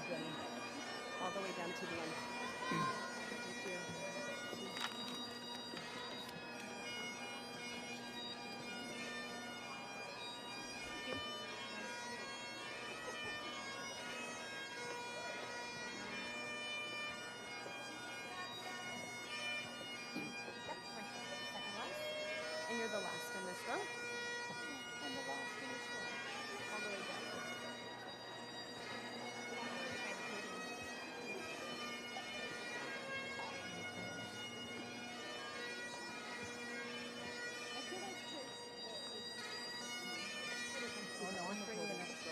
Jenny. All the way down to the end. Thank you. And you're the last in this row. And the last in this row. All the way down. Oh no, I'm afraid of the next row.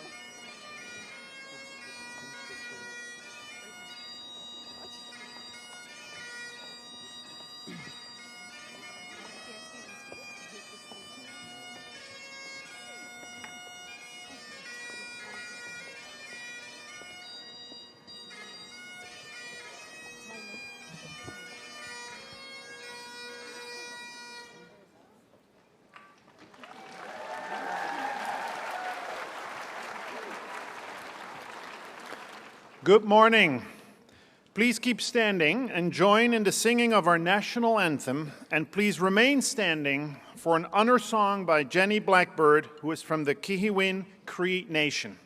Good morning. Please keep standing and join in the singing of our national anthem, and please remain standing for an honor song by Jenny Blackbird, who is from the Kihewin Cree Nation.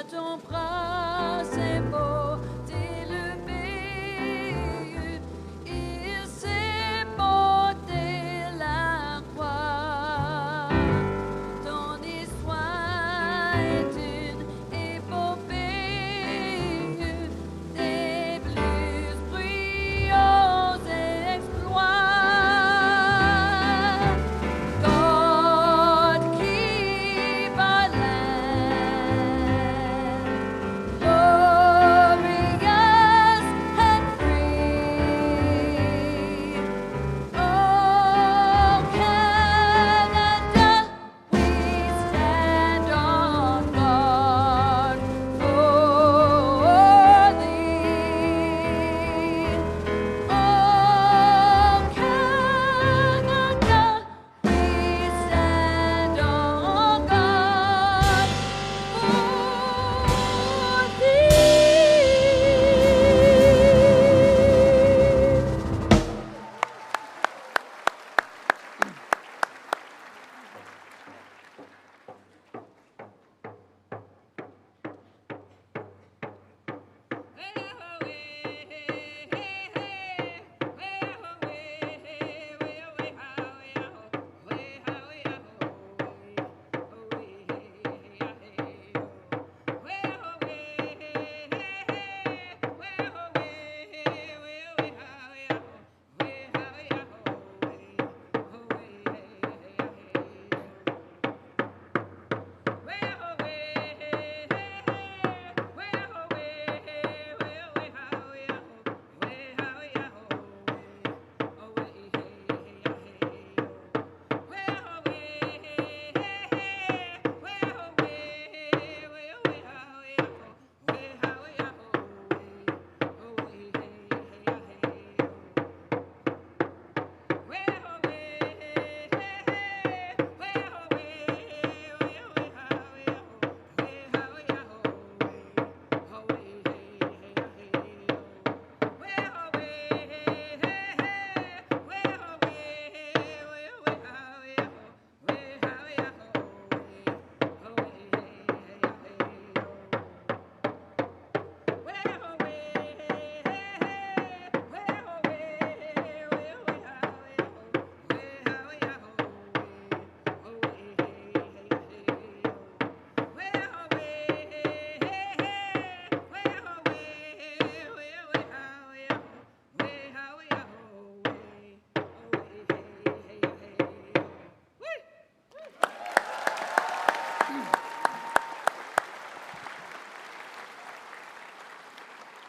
Ton bras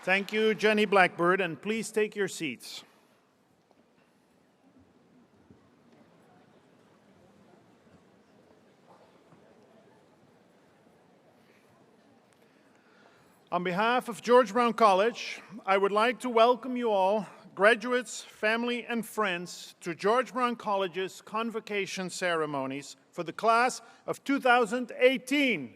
Thank you, Jenny Blackbird, and please take your seats. On behalf of George Brown College, I would like to welcome you all, graduates, family, and friends, to George Brown College's Convocation ceremonies for the class of 2018.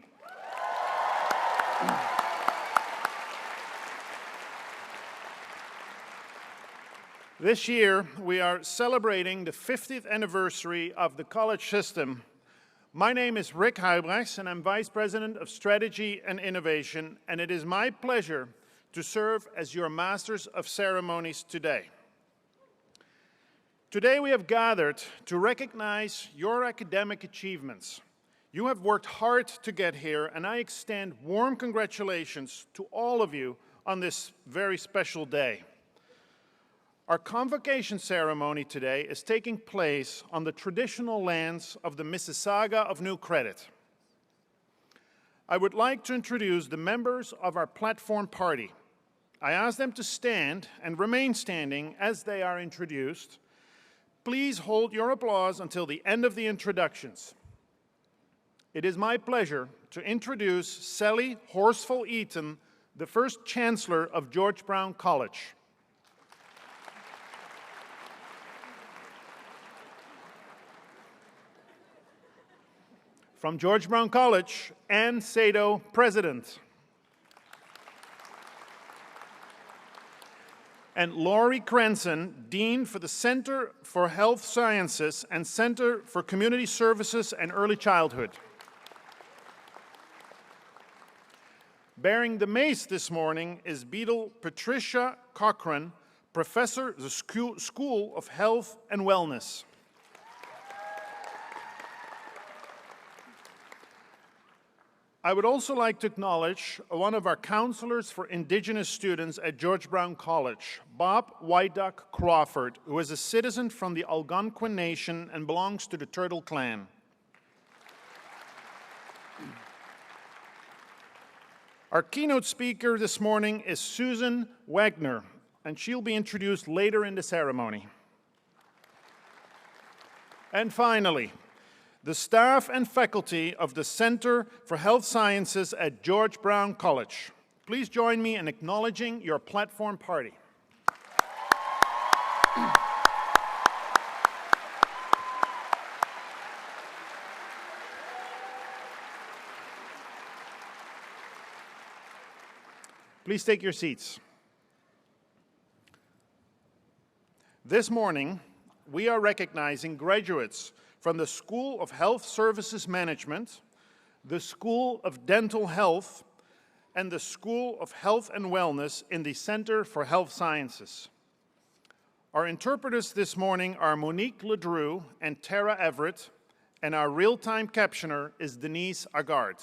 This year, we are celebrating the 50th anniversary of the college system. My name is Rick Huybrechts, and I'm Vice President of Strategy and Innovation, and it is my pleasure to serve as your Masters of Ceremonies today. Today we have gathered to recognize your academic achievements. You have worked hard to get here, and I extend warm congratulations to all of you on this very special day. Our convocation ceremony today is taking place on the traditional lands of the Mississauga of New Credit. I would like to introduce the members of our platform party. I ask them to stand and remain standing as they are introduced. Please hold your applause until the end of the introductions. It is my pleasure to introduce Sally Horsfall-Eaton, the first Chancellor of George Brown College. From George Brown College, Ann Sado, President. And Laurie Cranson, Dean for the Center for Health Sciences and Center for Community Services and Early Childhood. Bearing the mace this morning is Beadle Patricia Cochran, Professor of the School of Health and Wellness. I would also like to acknowledge one of our counselors for Indigenous students at George Brown College, Bob White Duck Crawford, who is a citizen from the Algonquin Nation and belongs to the Turtle Clan. Our keynote speaker this morning is Susan Wagner, and she'll be introduced later in the ceremony. And finally, the staff and faculty of the Center for Health Sciences at George Brown College. Please join me in acknowledging your platform party. Please take your seats. This morning, we are recognizing graduates from the School of Health Services Management, the School of Dental Health, and the School of Health and Wellness in the Center for Health Sciences. Our interpreters this morning are Monique Ledrew and Tara Everett, and our real-time captioner is Denise Agard.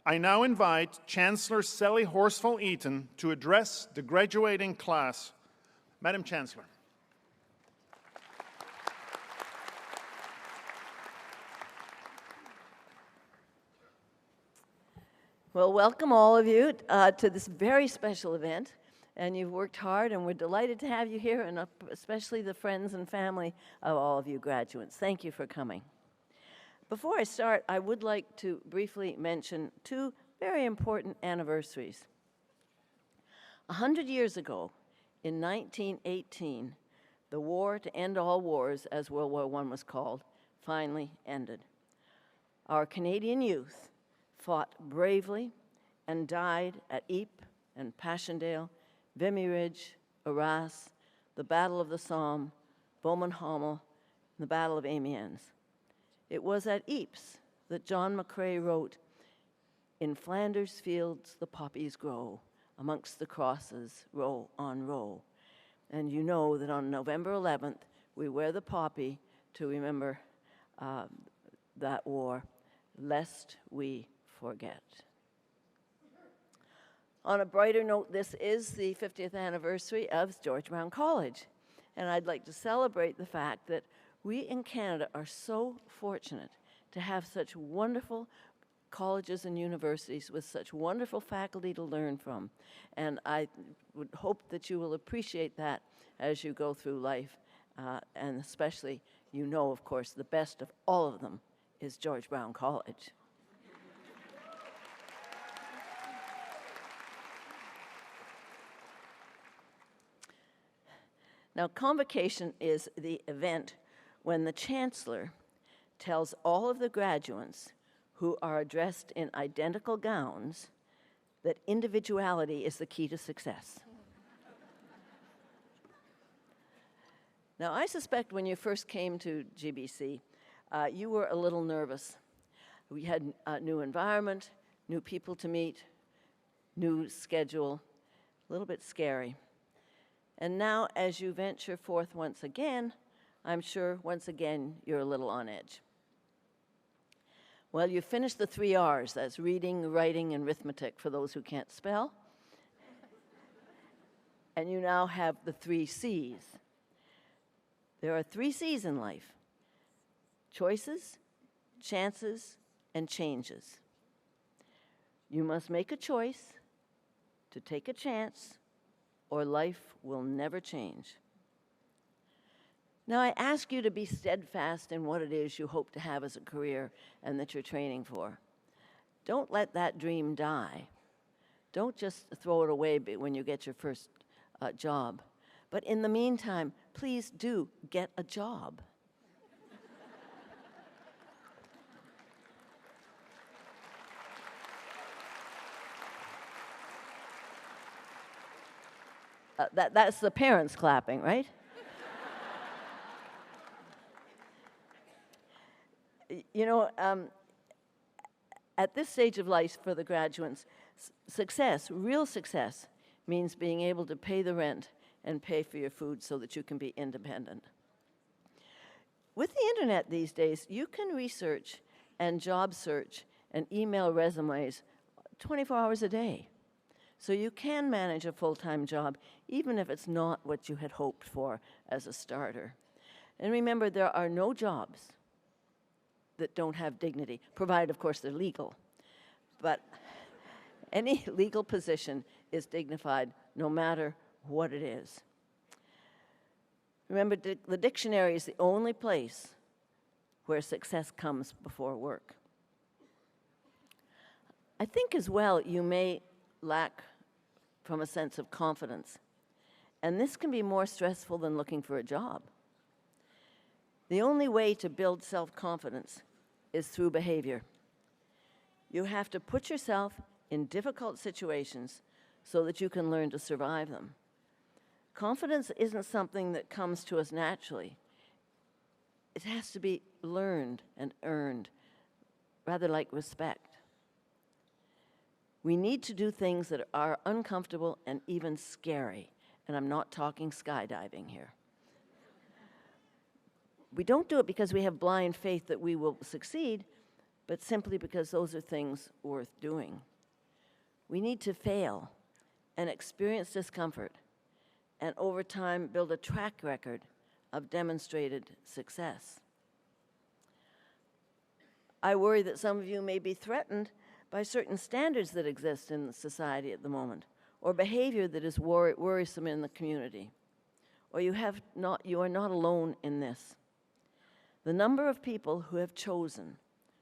I now invite Chancellor Sally Horsfall-Eaton to address the graduating class. Madam Chancellor. Well, welcome all of you to this very special event, and you've worked hard, and we're delighted to have you here, and especially the friends and family of all of you graduates. Thank you for coming. Before I start, I would like to briefly mention two very important anniversaries. 100 years ago, in 1918, the war to end all wars, as World War I was called, finally ended. Our Canadian youth fought bravely and died at Ypres and Passchendaele, Vimy Ridge, Arras, the Battle of the Somme, Beaumont-Hamel, and the Battle of Amiens. It was at Ypres that John McCrae wrote, "In Flanders fields the poppies grow, amongst the crosses, row on row." And you know that on November 11th, we wear the poppy to remember that war, lest we forget. On a brighter note, this is the 50th anniversary of George Brown College, and I'd like to celebrate the fact that we in Canada are so fortunate to have such wonderful colleges and universities with such wonderful faculty to learn from. And I would hope that you will appreciate that as you go through life. And especially, you know, of course, the best of all of them is George Brown College. Now, Convocation is the event when the Chancellor tells all of the graduates who are dressed in identical gowns that individuality is the key to success. Now, I suspect when you first came to GBC, you were a little nervous. We had a new environment, new people to meet, new schedule, a little bit scary. And now, as you venture forth once again, I'm sure once again you're a little on edge. Well, you finished the 3 R's, that's reading, writing, and arithmetic for those who can't spell. And you now have the 3 C's. There are 3 C's in life: choices, chances, and changes. You must make a choice to take a chance, or life will never change. Now, I ask you to be steadfast in what it is you hope to have as a career and that you're training for. Don't let that dream die. Don't just throw it away when you get your first job. But in the meantime, please do get a job. That's the parents clapping, right? You know, at this stage of life for the graduates, success, real success, means being able to pay the rent and pay for your food so that you can be independent. With the internet these days, you can research and job search and email resumes 24 hours a day. So you can manage a full-time job, even if it's not what you had hoped for as a starter. And remember, there are no jobs that don't have dignity, provided, of course, they're legal. But any legal position is dignified, no matter what it is. Remember, the dictionary is the only place where success comes before work. I think as well you may lack from a sense of confidence. And this can be more stressful than looking for a job. The only way to build self-confidence is through behavior. You have to put yourself in difficult situations so that you can learn to survive them. Confidence isn't something that comes to us naturally. It has to be learned and earned, rather like respect. We need to do things that are uncomfortable and even scary. And I'm not talking skydiving here. We don't do it because we have blind faith that we will succeed, but simply because those are things worth doing. We need to fail and experience discomfort, and over time build a track record of demonstrated success. I worry that some of you may be threatened by certain standards that exist in society at the moment, or behavior that is worrisome in the community, or you are not alone in this. The number of people who have chosen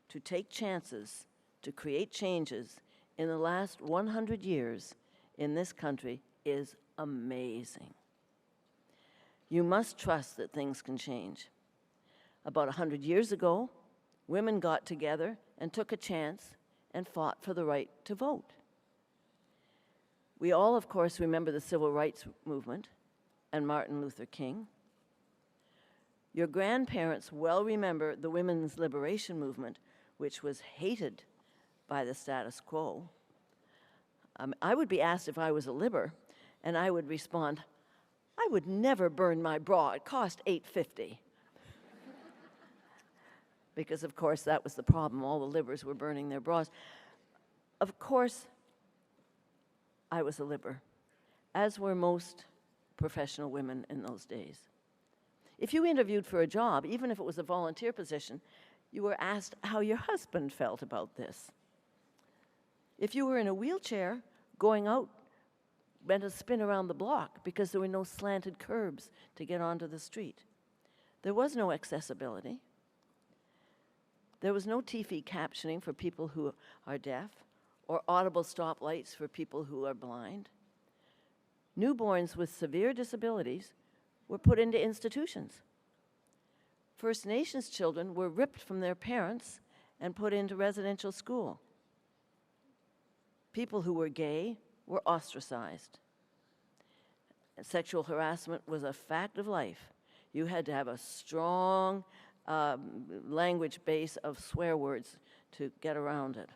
to take chances to create changes in the last 100 years in this country is amazing. You must trust that things can change. About 100 years ago, women got together and took a chance and fought for the right to vote. We all, of course, remember the Civil Rights Movement and Martin Luther King. Your grandparents well remember the women's liberation movement, which was hated by the status quo. I would be asked if I was a libber, and I would respond, I would never burn my bra. It cost $8.50. Because, of course, that was the problem. All the libbers were burning their bras. Of course, I was a libber, as were most professional women in those days. If you interviewed for a job, even if it was a volunteer position, you were asked how your husband felt about this. If you were in a wheelchair, going out meant a spin around the block because there were no slanted curbs to get onto the street. There was no accessibility. There was no TV captioning for people who are deaf or audible stoplights for people who are blind. Newborns with severe disabilities were put into institutions. First Nations children were ripped from their parents and put into residential school. People who were gay were ostracized. Sexual harassment was a fact of life. You had to have a strong language base of swear words to get around it.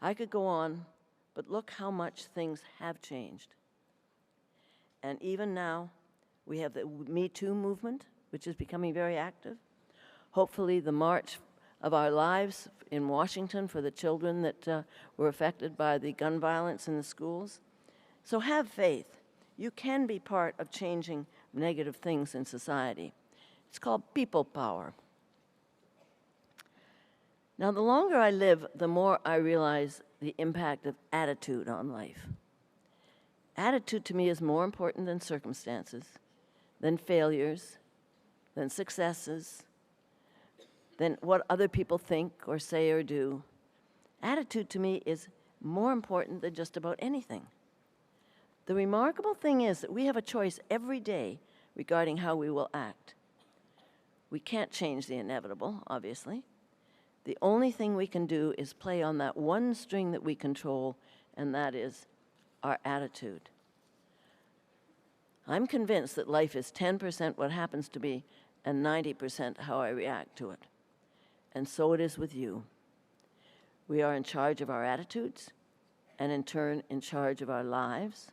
I could go on, but look how much things have changed. And even now, we have the Me Too movement, which is becoming very active. Hopefully, the March of Our Lives in Washington for the children that were affected by the gun violence in the schools. So have faith. You can be part of changing negative things in society. It's called people power. Now, the longer I live, the more I realize the impact of attitude on life. Attitude to me is more important than circumstances, than failures, than successes, than what other people think or say or do. Attitude to me is more important than just about anything. The remarkable thing is that we have a choice every day regarding how we will act. We can't change the inevitable, obviously. The only thing we can do is play on that one string that we control, and that is our attitude. I'm convinced that life is 10% what happens to me and 90% how I react to it. And so it is with you. We are in charge of our attitudes, and in turn, in charge of our lives.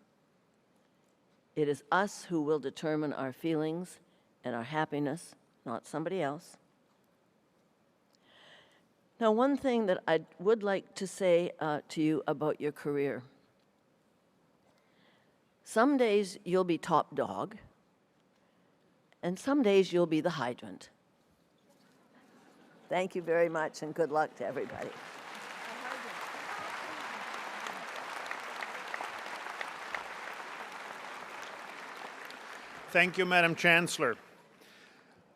It is us who will determine our feelings and our happiness, not somebody else. Now, one thing that I would like to say to you about your career. Some days you'll be top dog, and some days you'll be the hydrant. Thank you very much, and good luck to everybody. Thank you, Madam Chancellor.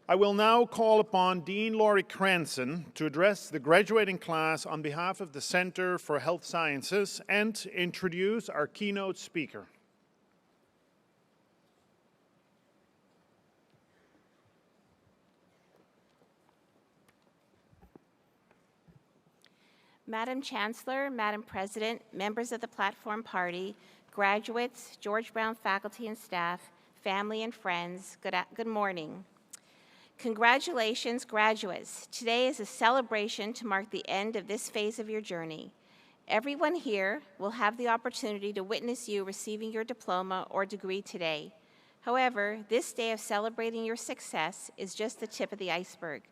I will now call upon Dean Laurie Cranston to address the graduating class on behalf of the Center for Health Sciences and introduce our keynote speaker. Madam Chancellor, Madam President, members of the Platform Party, graduates, George Brown faculty and staff, family and friends, good morning. Congratulations, graduates. Today is a celebration to mark the end of this phase of your journey. Everyone here will have the opportunity to witness you receiving your diploma or degree today. However, this day of celebrating your success is just the tip of the iceberg.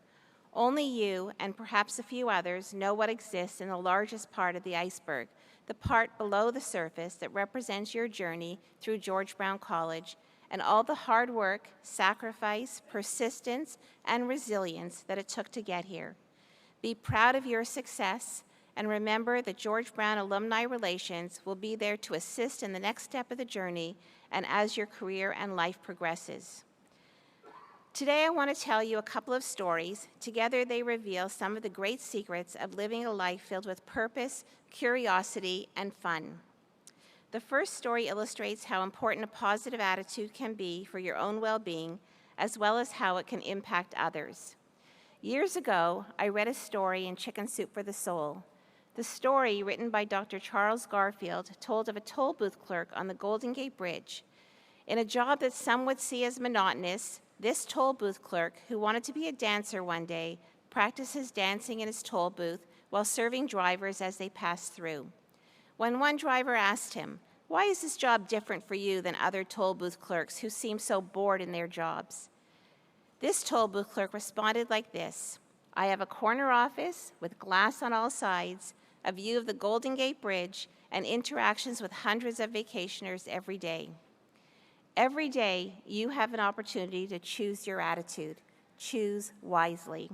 Only you, and perhaps a few others, know what exists in the largest part of the iceberg, the part below the surface that represents your journey through George Brown College and all the hard work, sacrifice, persistence, and resilience that it took to get here. Be proud of your success, and remember that George Brown Alumni Relations will be there to assist in the next step of the journey and as your career and life progresses. Today, I want to tell you a couple of stories. Together, they reveal some of the great secrets of living a life filled with purpose, curiosity, and fun. The first story illustrates how important a positive attitude can be for your own well-being, as well as how it can impact others. Years ago, I read a story in Chicken Soup for the Soul. The story, written by Dr. Charles Garfield, told of a toll booth clerk on the Golden Gate Bridge. In a job that some would see as monotonous, this toll booth clerk, who wanted to be a dancer one day, practiced his dancing in his toll booth while serving drivers as they passed through. When one driver asked him, "Why is this job different for you than other toll booth clerks who seem so bored in their jobs?" This toll booth clerk responded like this: "I have a corner office with glass on all sides, a view of the Golden Gate Bridge, and interactions with hundreds of vacationers every day." Every day, you have an opportunity to choose your attitude. Choose wisely.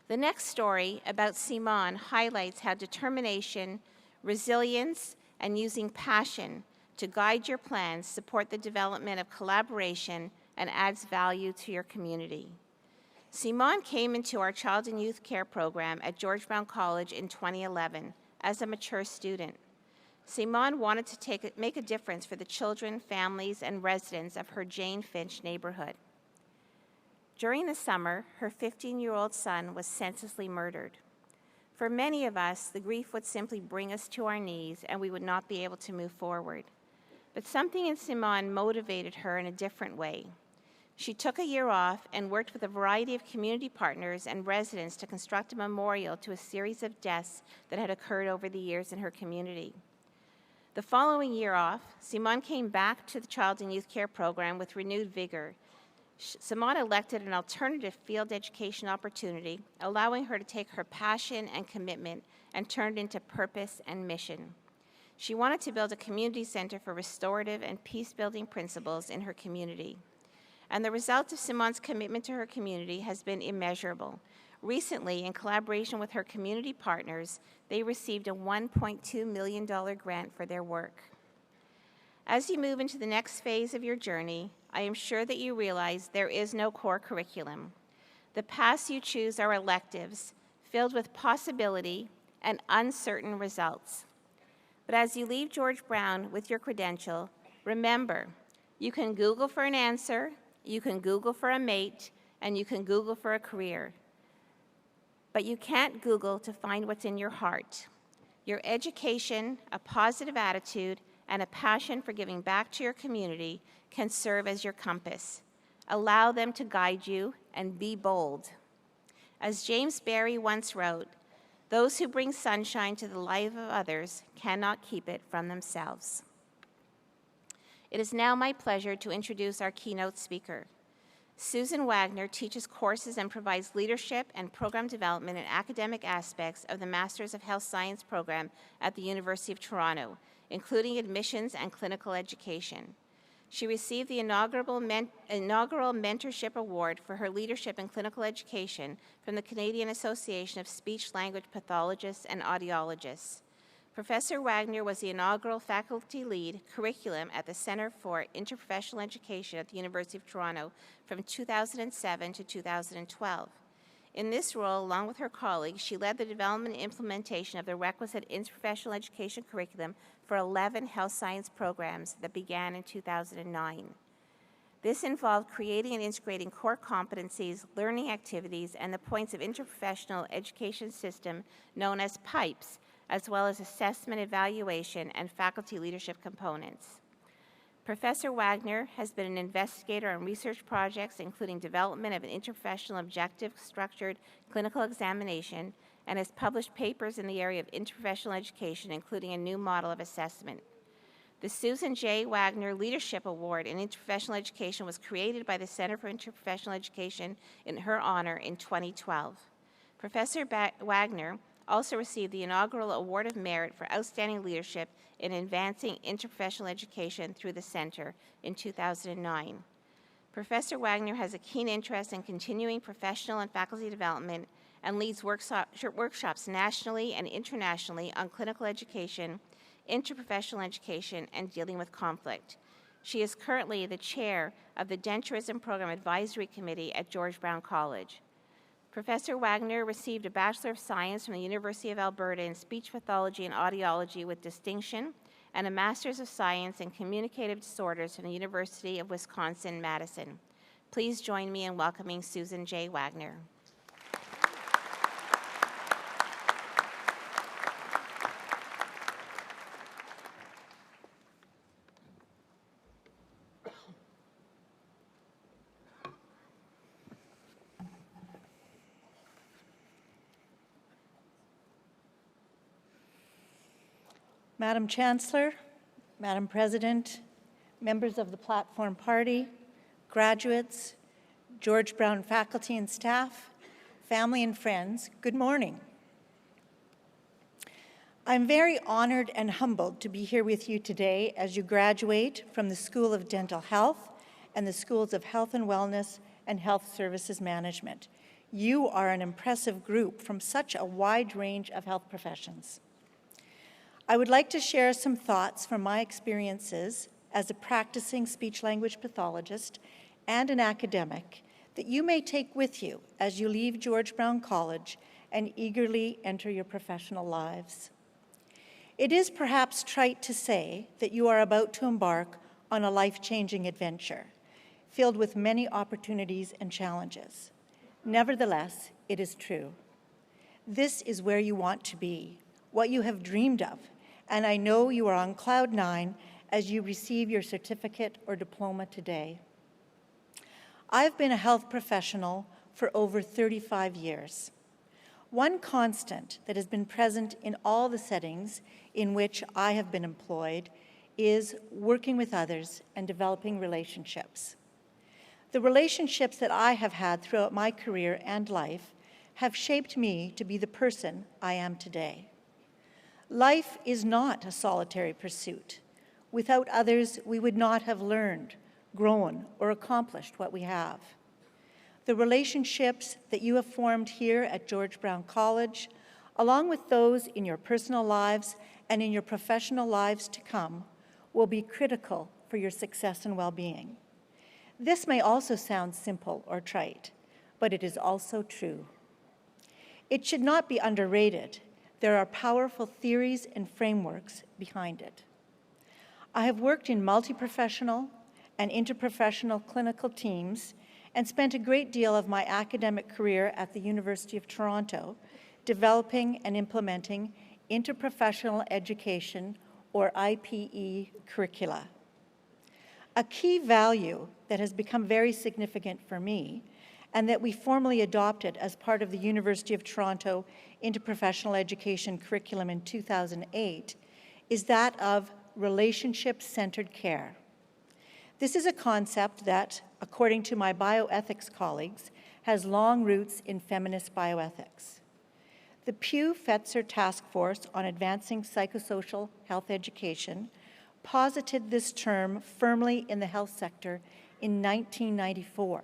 The next story about Simon highlights how determination, resilience, and using passion to guide your plans support the development of collaboration and adds value to your community. Simon came into our Child and Youth Care program at George Brown College in 2011 as a mature student. Simon wanted to make a difference for the children, families, and residents of her Jane Finch neighborhood. During the summer, her 15-year-old son was senselessly murdered. For many of us, the grief would simply bring us to our knees and we would not be able to move forward. But something in Simon motivated her in a different way. She took a year off and worked with a variety of community partners and residents to construct a memorial to a series of deaths that had occurred over the years in her community. The following year off, Simon came back to the Child and Youth Care program with renewed vigor. Simon elected an alternative field education opportunity, allowing her to take her passion and commitment and turn it into purpose and mission. She wanted to build a community center for restorative and peace-building principles in her community. And the result of Simon's commitment to her community has been immeasurable. Recently, in collaboration with her community partners, they received a $1.2 million grant for their work. As you move into the next phase of your journey, I am sure that you realize there is no core curriculum. The paths you choose are electives, filled with possibility and uncertain results. But as you leave George Brown with your credential, remember, you can Google for an answer, you can Google for a mate, and you can Google for a career. But you can't Google to find what's in your heart. Your education, a positive attitude, and a passion for giving back to your community can serve as your compass. Allow them to guide you and be bold. As James Barrie once wrote, "Those who bring sunshine to the life of others cannot keep it from themselves." It is now my pleasure to introduce our keynote speaker. Susan Wagner teaches courses and provides leadership and program development in academic aspects of the Masters of Health Science program at the University of Toronto, including admissions and clinical education. She received the inaugural Mentorship Award for her leadership in clinical education from the Canadian Association of Speech-Language Pathologists and Audiologists. Professor Wagner was the inaugural faculty lead curriculum at the Centre for Interprofessional Education at the University of Toronto from 2007 to 2012. In this role, along with her colleagues, she led the development and implementation of the requisite interprofessional education curriculum for 11 health science programs that began in 2009. This involved creating and integrating core competencies, learning activities, and the points of interprofessional education system known as PIPES, as well as assessment, evaluation, and faculty leadership components. Professor Wagner has been an investigator on research projects, including development of an interprofessional objective structured clinical examination, and has published papers in the area of interprofessional education, including a new model of assessment. The Susan J. Wagner Leadership Award in Interprofessional Education was created by the Center for Interprofessional Education in her honor in 2012. Professor Wagner also received the inaugural Award of Merit for Outstanding Leadership in Advancing Interprofessional Education through the Center in 2009. Professor Wagner has a keen interest in continuing professional and faculty development and leads workshops nationally and internationally on clinical education, interprofessional education, and dealing with conflict. She is currently the chair of the Denturism Program Advisory Committee at George Brown College. Professor Wagner received a Bachelor of Science from the University of Alberta in Speech Pathology and Audiology with distinction, and a Master's of Science in Communicative Disorders from the University of Wisconsin-Madison. Please join me in welcoming Susan J. Wagner. Madam Chancellor, Madam President, members of the Platform Party, graduates, George Brown faculty and staff, family and friends, good morning. I'm very honored and humbled to be here with you today as you graduate from the School of Dental Health and the Schools of Health and Wellness and Health Services Management. You are an impressive group from such a wide range of health professions. I would like to share some thoughts from my experiences as a practicing speech-language pathologist and an academic that you may take with you as you leave George Brown College and eagerly enter your professional lives. It is perhaps trite to say that you are about to embark on a life-changing adventure, filled with many opportunities and challenges. Nevertheless, it is true. This is where you want to be, what you have dreamed of, and I know you are on cloud 9 as you receive your certificate or diploma today. I've been a health professional for over 35 years. One constant that has been present in all the settings in which I have been employed is working with others and developing relationships. The relationships that I have had throughout my career and life have shaped me to be the person I am today. Life is not a solitary pursuit. Without others, we would not have learned, grown, or accomplished what we have. The relationships that you have formed here at George Brown College, along with those in your personal lives and in your professional lives to come, will be critical for your success and well-being. This may also sound simple or trite, but it is also true. It should not be underrated. There are powerful theories and frameworks behind it. I have worked in multi-professional and interprofessional clinical teams and spent a great deal of my academic career at the University of Toronto developing and implementing interprofessional education, or IPE, curricula. A key value that has become very significant for me and that we formally adopted as part of the University of Toronto interprofessional education curriculum in 2008 is that of relationship-centered care. This is a concept that, according to my bioethics colleagues, has long roots in feminist bioethics. The Pew-Fetzer Task Force on Advancing Psychosocial Health Education posited this term firmly in the health sector in 1994.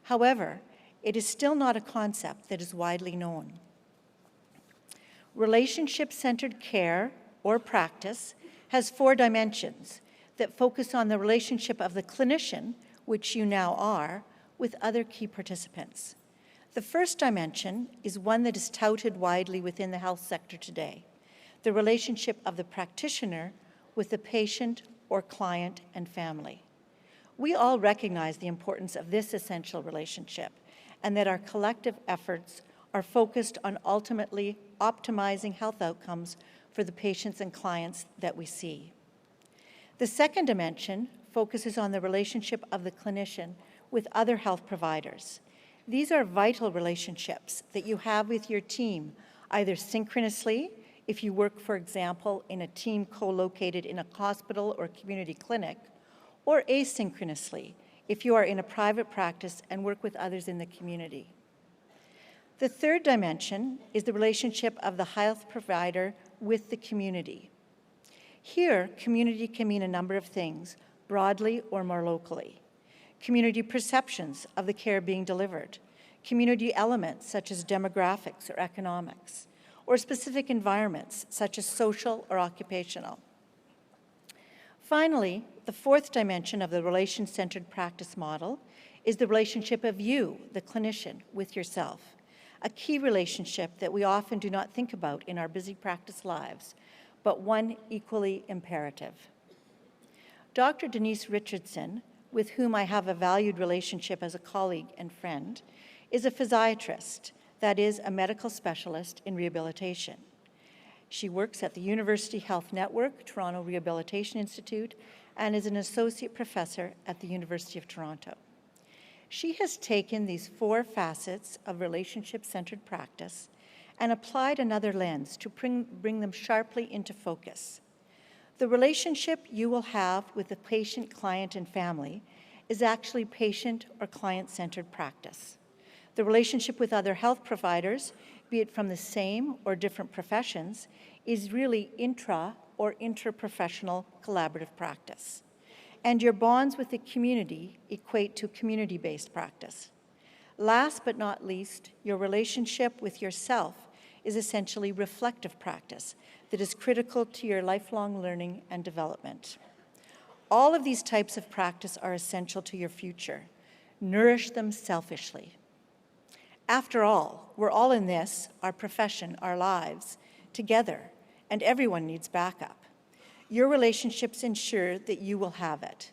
However, it is still not a concept that is widely known. Relationship-centered care, or practice, has 4 dimensions that focus on the relationship of the clinician, which you now are, with other key participants. The first dimension is one that is touted widely within the health sector today, the relationship of the practitioner with the patient or client and family. We all recognize the importance of this essential relationship and that our collective efforts are focused on ultimately optimizing health outcomes for the patients and clients that we see. The second dimension focuses on the relationship of the clinician with other health providers. These are vital relationships that you have with your team, either synchronously, if you work, for example, in a team co-located in a hospital or community clinic, or asynchronously, if you are in a private practice and work with others in the community. The third dimension is the relationship of the health provider with the community. Here, community can mean a number of things, broadly or more locally. Community perceptions of the care being delivered, community elements such as demographics or economics, or specific environments such as social or occupational. Finally, the fourth dimension of the relation-centered practice model is the relationship of you, the clinician, with yourself, a key relationship that we often do not think about in our busy practice lives, but one equally imperative. Dr. Denise Richardson, with whom I have a valued relationship as a colleague and friend, is a physiatrist, that is, a medical specialist in rehabilitation. She works at the University Health Network, Toronto Rehabilitation Institute, and is an associate professor at the University of Toronto. She has taken these 4 facets of relationship-centered practice and applied another lens to bring them sharply into focus. The relationship you will have with the patient, client, and family is actually patient or client-centered practice. The relationship with other health providers, be it from the same or different professions, is really intra- or interprofessional collaborative practice. And your bonds with the community equate to community-based practice. Last but not least, your relationship with yourself is essentially reflective practice that is critical to your lifelong learning and development. All of these types of practice are essential to your future. Nourish them selfishly. After all, we're all in this, our profession, our lives, together, and everyone needs backup. Your relationships ensure that you will have it.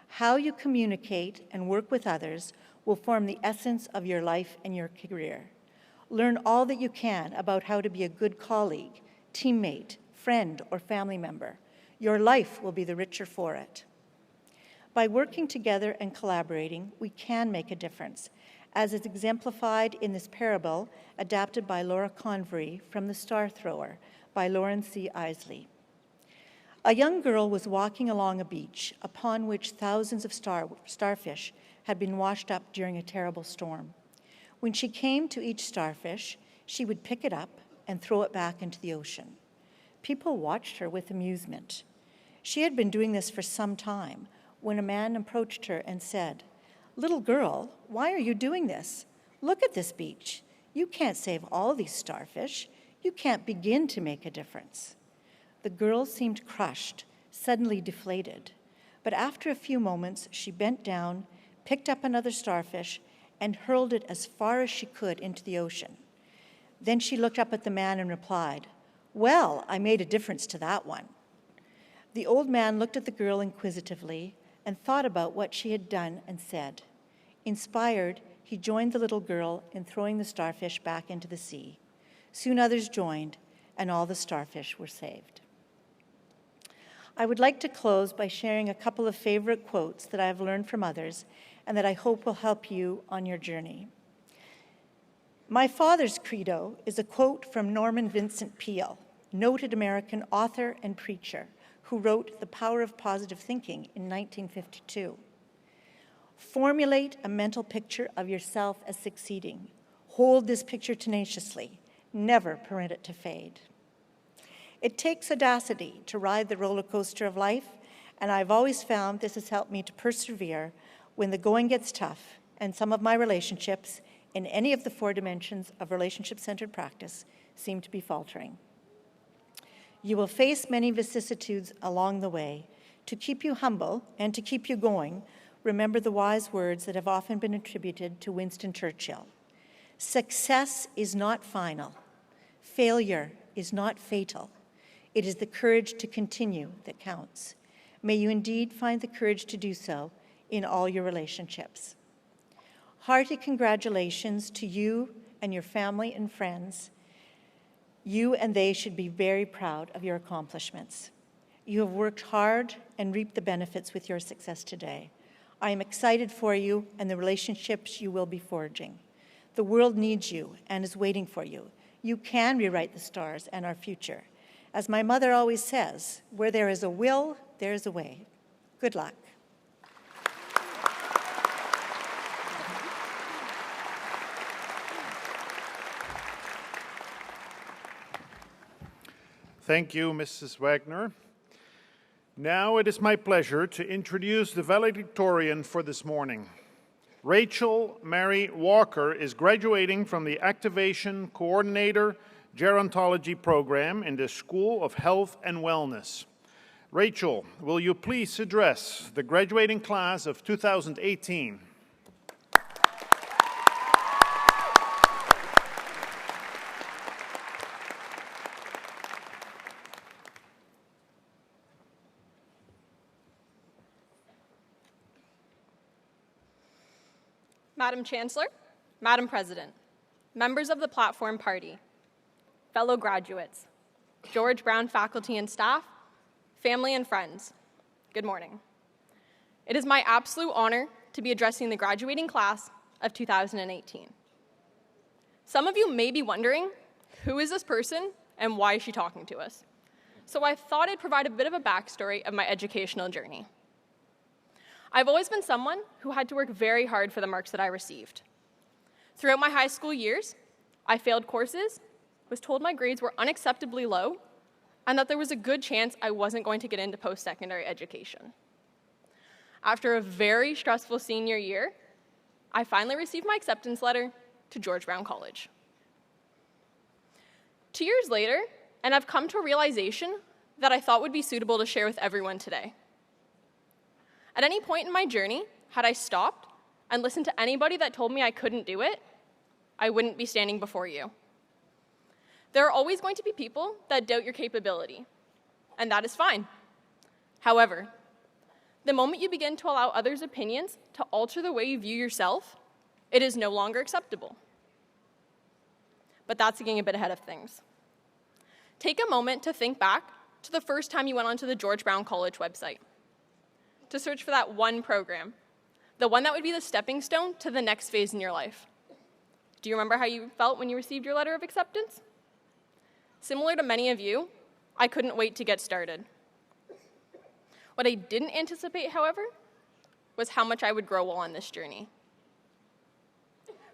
How you communicate and work with others will form the essence of your life and your career. Learn all that you can about how to be a good colleague, teammate, friend, or family member. Your life will be the richer for it. By working together and collaborating, we can make a difference, as is exemplified in this parable adapted by Laura Convery from The Star Thrower by Lauren C. Isley. A young girl was walking along a beach upon which thousands of starfish had been washed up during a terrible storm. When she came to each starfish, she would pick it up and throw it back into the ocean. People watched her with amusement. She had been doing this for some time when a man approached her and said, "Little girl, why are you doing this? Look at this beach. You can't save all these starfish. You can't begin to make a difference." The girl seemed crushed, suddenly deflated. But after a few moments, she bent down, picked up another starfish, and hurled it as far as she could into the ocean. Then she looked up at the man and replied, "Well, I made a difference to that one." The old man looked at the girl inquisitively and thought about what she had done and said. Inspired, he joined the little girl in throwing the starfish back into the sea. Soon others joined, and all the starfish were saved. I would like to close by sharing a couple of favorite quotes that I have learned from others and that I hope will help you on your journey. My father's credo is a quote from Norman Vincent Peale, noted American author and preacher, who wrote The Power of Positive Thinking in 1952. Formulate a mental picture of yourself as succeeding. Hold this picture tenaciously. Never permit it to fade. It takes audacity to ride the roller coaster of life, and I've always found this has helped me to persevere when the going gets tough and some of my relationships in any of the 4 dimensions of relationship-centered practice seem to be faltering. You will face many vicissitudes along the way. To keep you humble and to keep you going, remember the wise words that have often been attributed to Winston Churchill. Success is not final. Failure is not fatal. It is the courage to continue that counts. May you indeed find the courage to do so in all your relationships. Hearty congratulations to you and your family and friends. You and they should be very proud of your accomplishments. You have worked hard and reaped the benefits with your success today. I am excited for you and the relationships you will be forging. The world needs you and is waiting for you. You can rewrite the stars and our future. As my mother always says, where there is a will, there is a way. Good luck. Thank you, Mrs. Wagner. Now it is my pleasure to introduce the valedictorian for this morning. Rachel Mary Walker is graduating from the Activation Co-ordinator Gerontology program in the School of Health and Wellness. Rachel, will you please address the graduating class of 2018? Madam Chancellor, Madam President, members of the Platform Party, fellow graduates, George Brown faculty and staff, family and friends, good morning. It is my absolute honor to be addressing the graduating class of 2018. Some of you may be wondering, who is this person and why is she talking to us? So I thought I'd provide a bit of a backstory of my educational journey. I've always been someone who had to work very hard for the marks that I received. Throughout my high school years, I failed courses, was told my grades were unacceptably low, and that there was a good chance I wasn't going to get into post-secondary education. After a very stressful senior year, I finally received my acceptance letter to George Brown College. 2 years later, and I've come to a realization that I thought would be suitable to share with everyone today. At any point in my journey, had I stopped and listened to anybody that told me I couldn't do it, I wouldn't be standing before you. There are always going to be people that doubt your capability, and that is fine. However, the moment you begin to allow others' opinions to alter the way you view yourself, it is no longer acceptable. But that's getting a bit ahead of things. Take a moment to think back to the first time you went onto the George Brown College website to search for that one program, the one that would be the stepping stone to the next phase in your life. Do you remember how you felt when you received your letter of acceptance? Similar to many of you, I couldn't wait to get started. What I didn't anticipate, however, was how much I would grow while on this journey.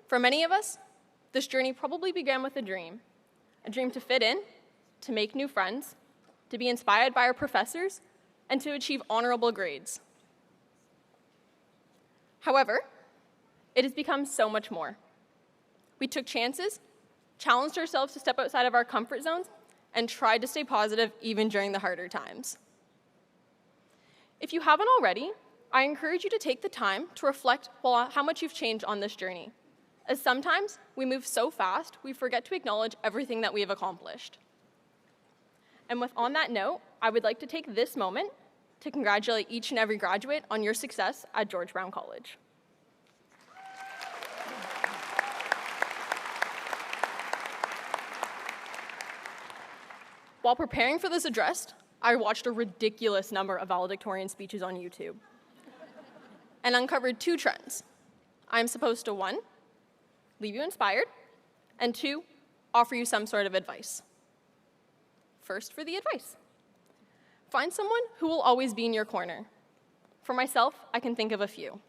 For many of us, this journey probably began with a dream to fit in, to make new friends, to be inspired by our professors, and to achieve honorable grades. However, it has become so much more. We took chances, challenged ourselves to step outside of our comfort zones, and tried to stay positive even during the harder times. If you haven't already, I encourage you to take the time to reflect on how much you've changed on this journey, as sometimes we move so fast we forget to acknowledge everything that we have accomplished. And on that note, I would like to take this moment to congratulate each and every graduate on your success at George Brown College. While preparing for this address, I watched a ridiculous number of valedictorian speeches on YouTube and uncovered 2 trends. I'm supposed to 1, leave you inspired, and 2, offer you some sort of advice. First, for the advice. Find someone who will always be in your corner. For myself, I can think of a few.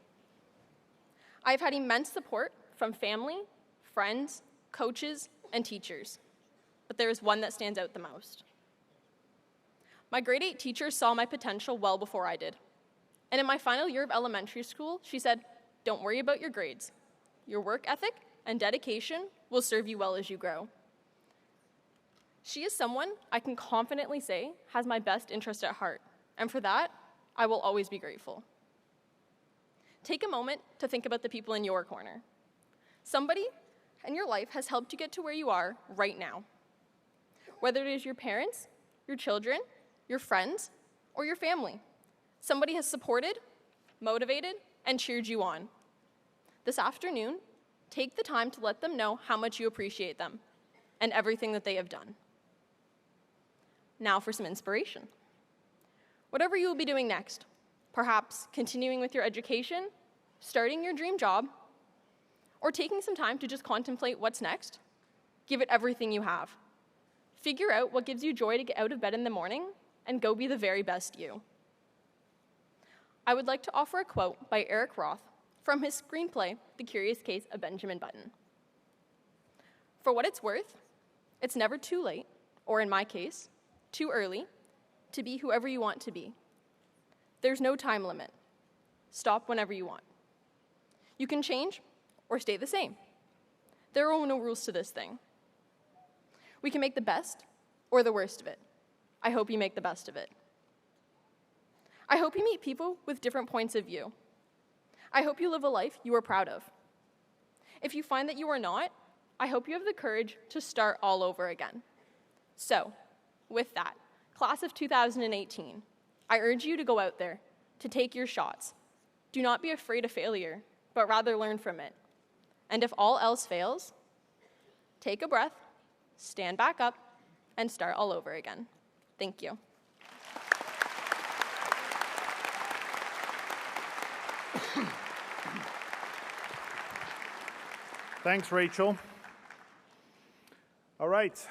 I've had immense support from family, friends, coaches, and teachers, but there is one that stands out the most. My grade 8 teacher saw my potential well before I did. And in my final year of elementary school, she said, "Don't worry about your grades. Your work ethic and dedication will serve you well as you grow." She is someone I can confidently say has my best interest at heart, and for that, I will always be grateful. Take a moment to think about the people in your corner. Somebody in your life has helped you get to where you are right now. Whether it is your parents, your children, your friends, or your family, somebody has supported, motivated, and cheered you on. This afternoon, take the time to let them know how much you appreciate them and everything that they have done. Now for some inspiration. Whatever you will be doing next, perhaps continuing with your education, starting your dream job, or taking some time to just contemplate what's next, give it everything you have. Figure out what gives you joy to get out of bed in the morning and go be the very best you. I would like to offer a quote by Eric Roth from his screenplay, The Curious Case of Benjamin Button. For what it's worth, it's never too late, or in my case, too early, to be whoever you want to be. There's no time limit. Stop whenever you want. You can change or stay the same. There are no rules to this thing. We can make the best or the worst of it. I hope you make the best of it. I hope you meet people with different points of view. I hope you live a life you are proud of. If you find that you are not, I hope you have the courage to start all over again. So, with that, class of 2018, I urge you to go out there, to take your shots. Do not be afraid of failure, but rather learn from it. And if all else fails, take a breath, stand back up, and start all over again. Thank you. Thanks, Rachel. All right,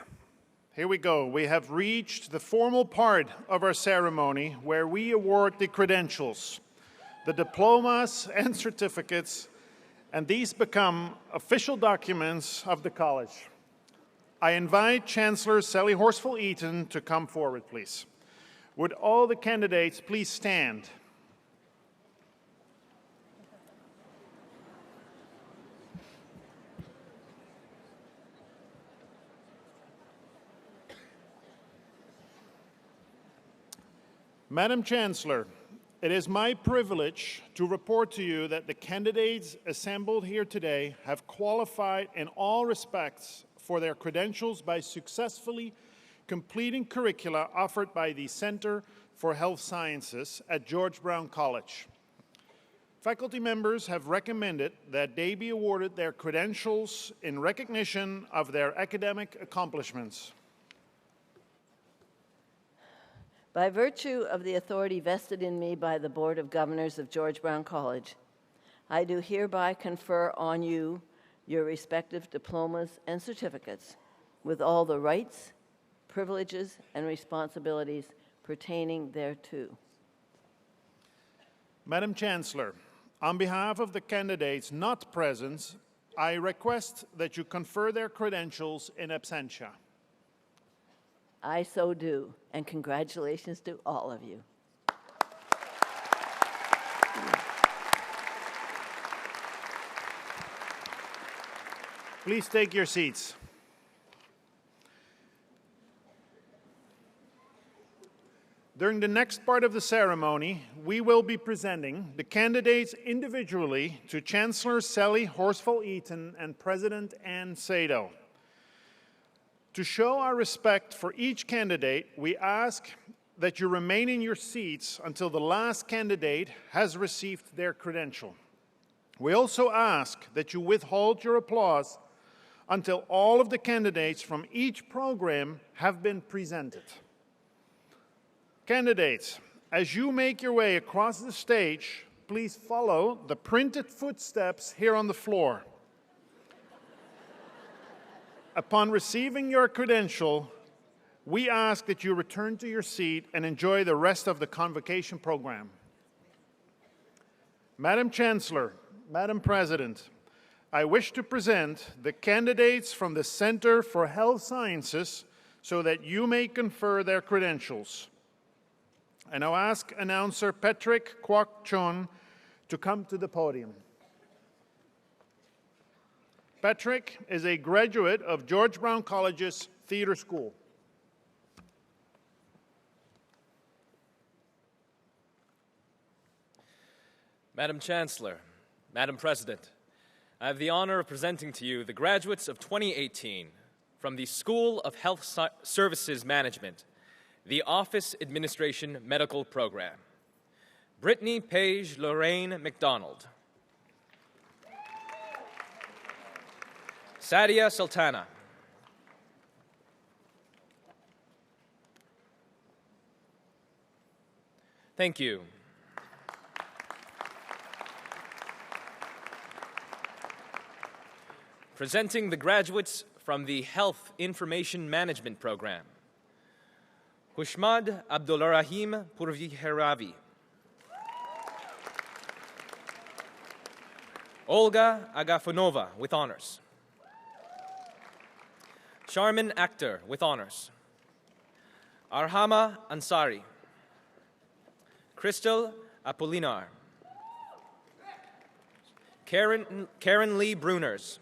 here we go. We have reached the formal part of our ceremony where we award the credentials, the diplomas and certificates, and these become official documents of the college. I invite Chancellor Sally Horsfall-Eaton to come forward, please. Would all the candidates please stand? Madam Chancellor, it is my privilege to report to you that the candidates assembled here today have qualified in all respects for their credentials by successfully completing curricula offered by the Center for Health Sciences at George Brown College. Faculty members have recommended that they be awarded their credentials in recognition of their academic accomplishments. By virtue of the authority vested in me by the Board of Governors of George Brown College, I do hereby confer on you your respective diplomas and certificates with all the rights, privileges, and responsibilities pertaining thereto. Madam Chancellor, on behalf of the candidates not present, I request that you confer their credentials in absentia. I so do, and congratulations to all of you. Please take your seats. During the next part of the ceremony, we will be presenting the candidates individually to Chancellor Sally Horsfall-Eaton and President Ann Sado. To show our respect for each candidate, we ask that you remain in your seats until the last candidate has received their credential. We also ask that you withhold your applause until all of the candidates from each program have been presented. Candidates, as you make your way across the stage, please follow the printed footsteps here on the floor. Upon receiving your credential, we ask that you return to your seat and enjoy the rest of the Convocation program. Madam Chancellor, Madam President, I wish to present the candidates from the Center for Health Sciences so that you may confer their credentials. I now ask announcer Patrick Kwok-Chon to come to the podium. Patrick is a graduate of George Brown College's Theatre School. Madam Chancellor, Madam President, I have the honor of presenting to you the graduates of 2018 from the School of Health Services Management, the Office Administration Medical Program. Brittany Paige Lorraine McDonald. Sadia Sultana. Thank you. Presenting the graduates from the Health Information Management Program. Hushmad Abdulrahim Purviheravi. Olga Agafonova with honors. Sharmin Akhtar with honors. Arhama Ansari. Crystal Apolinar. Karen Lee Bruners.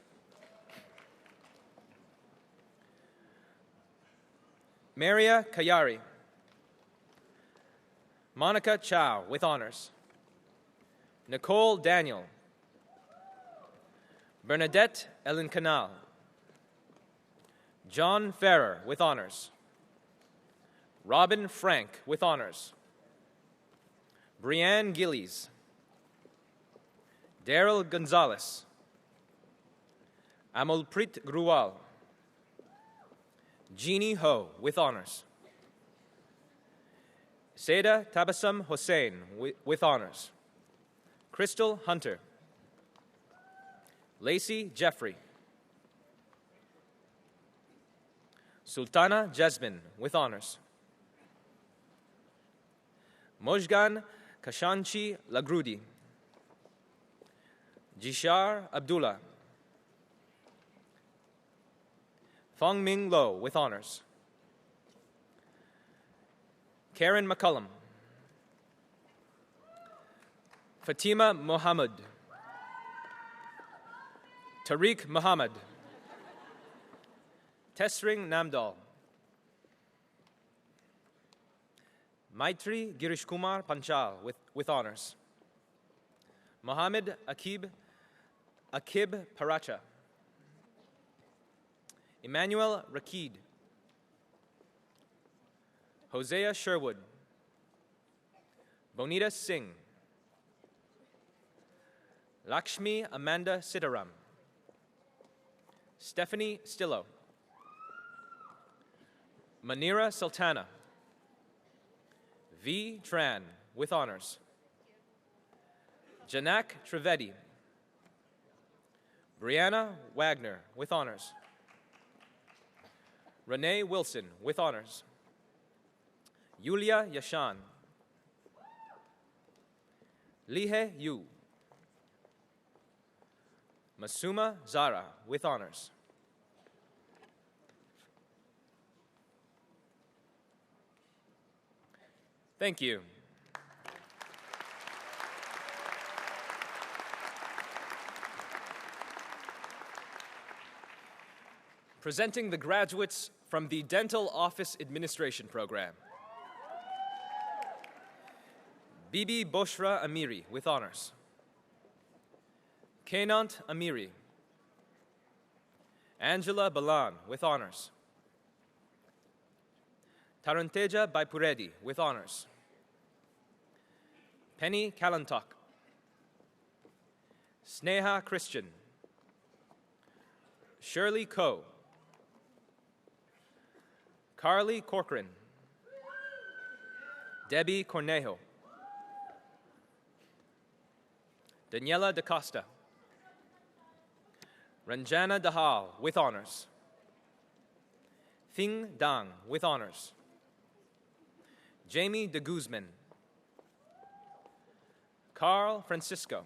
Maria Kayari. Monica Chow with honors. Nicole Daniel. Bernadette Ellen Canal. John Ferrer with honors. Robin Frank with honors. Brianne Gillies. Daryl Gonzalez. Amolpreet Gruwal. Jeannie Ho with honors. Seda Tabassum Hossein with honors. Crystal Hunter. Lacey Jeffrey. Sultana Jasmine with honors. Mojgan Kashanchi Lagrudi. Jishar Abdullah. Fong Ming Lo with honors. Karen McCullum. Fatima Mohammed. Tariq Muhammad. Tesring Namdal. Maitri Girishkumar Panchal with honors. Mohammed Akib Paracha. Emmanuel Rakid. Hosea Sherwood. Bonita Singh. Lakshmi Amanda Sitaram. Stephanie Stillo. Manira Sultana. V. Tran with honors. Janak Trivedi. Brianna Wagner with honors. Renee Wilson with honors. Yulia Yashan. Lihe Yu. Masuma Zara with honors. Thank you. Presenting the graduates from the Dental Office Administration Program. Bibi Boshra Amiri with honors. Keynote Amiri. Angela Balan with honors. Taranteja Baipuredi with honors. Penny Kalantok. Sneha Christian. Shirley Coe. Carly Corcoran. Debbie Cornejo. Daniela DaCosta. Ranjana Dahal with honors. Thing Dang with honors. Jamie de Guzman. Carl Francisco.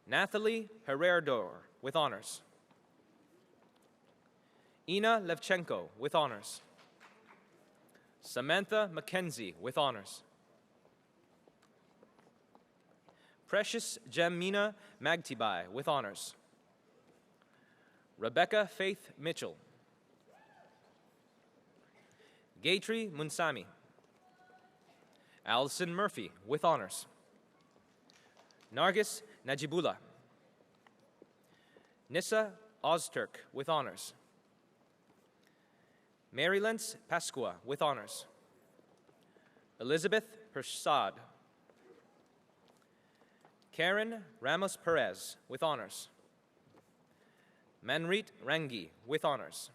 Nathalie Herrerdor with honors. Ina Levchenko with honors. Samantha McKenzie with honors. Precious Jemina Magtibai with honors. Rebecca Faith Mitchell. Gayatri Munsami. Allison Murphy with honors. Nargis Najibullah. Nissa Ozturk with honors. Mary Lentz Pasqua with honors. Elizabeth Persad. Karen Ramos Perez with honors. Manrit Rangi with honors.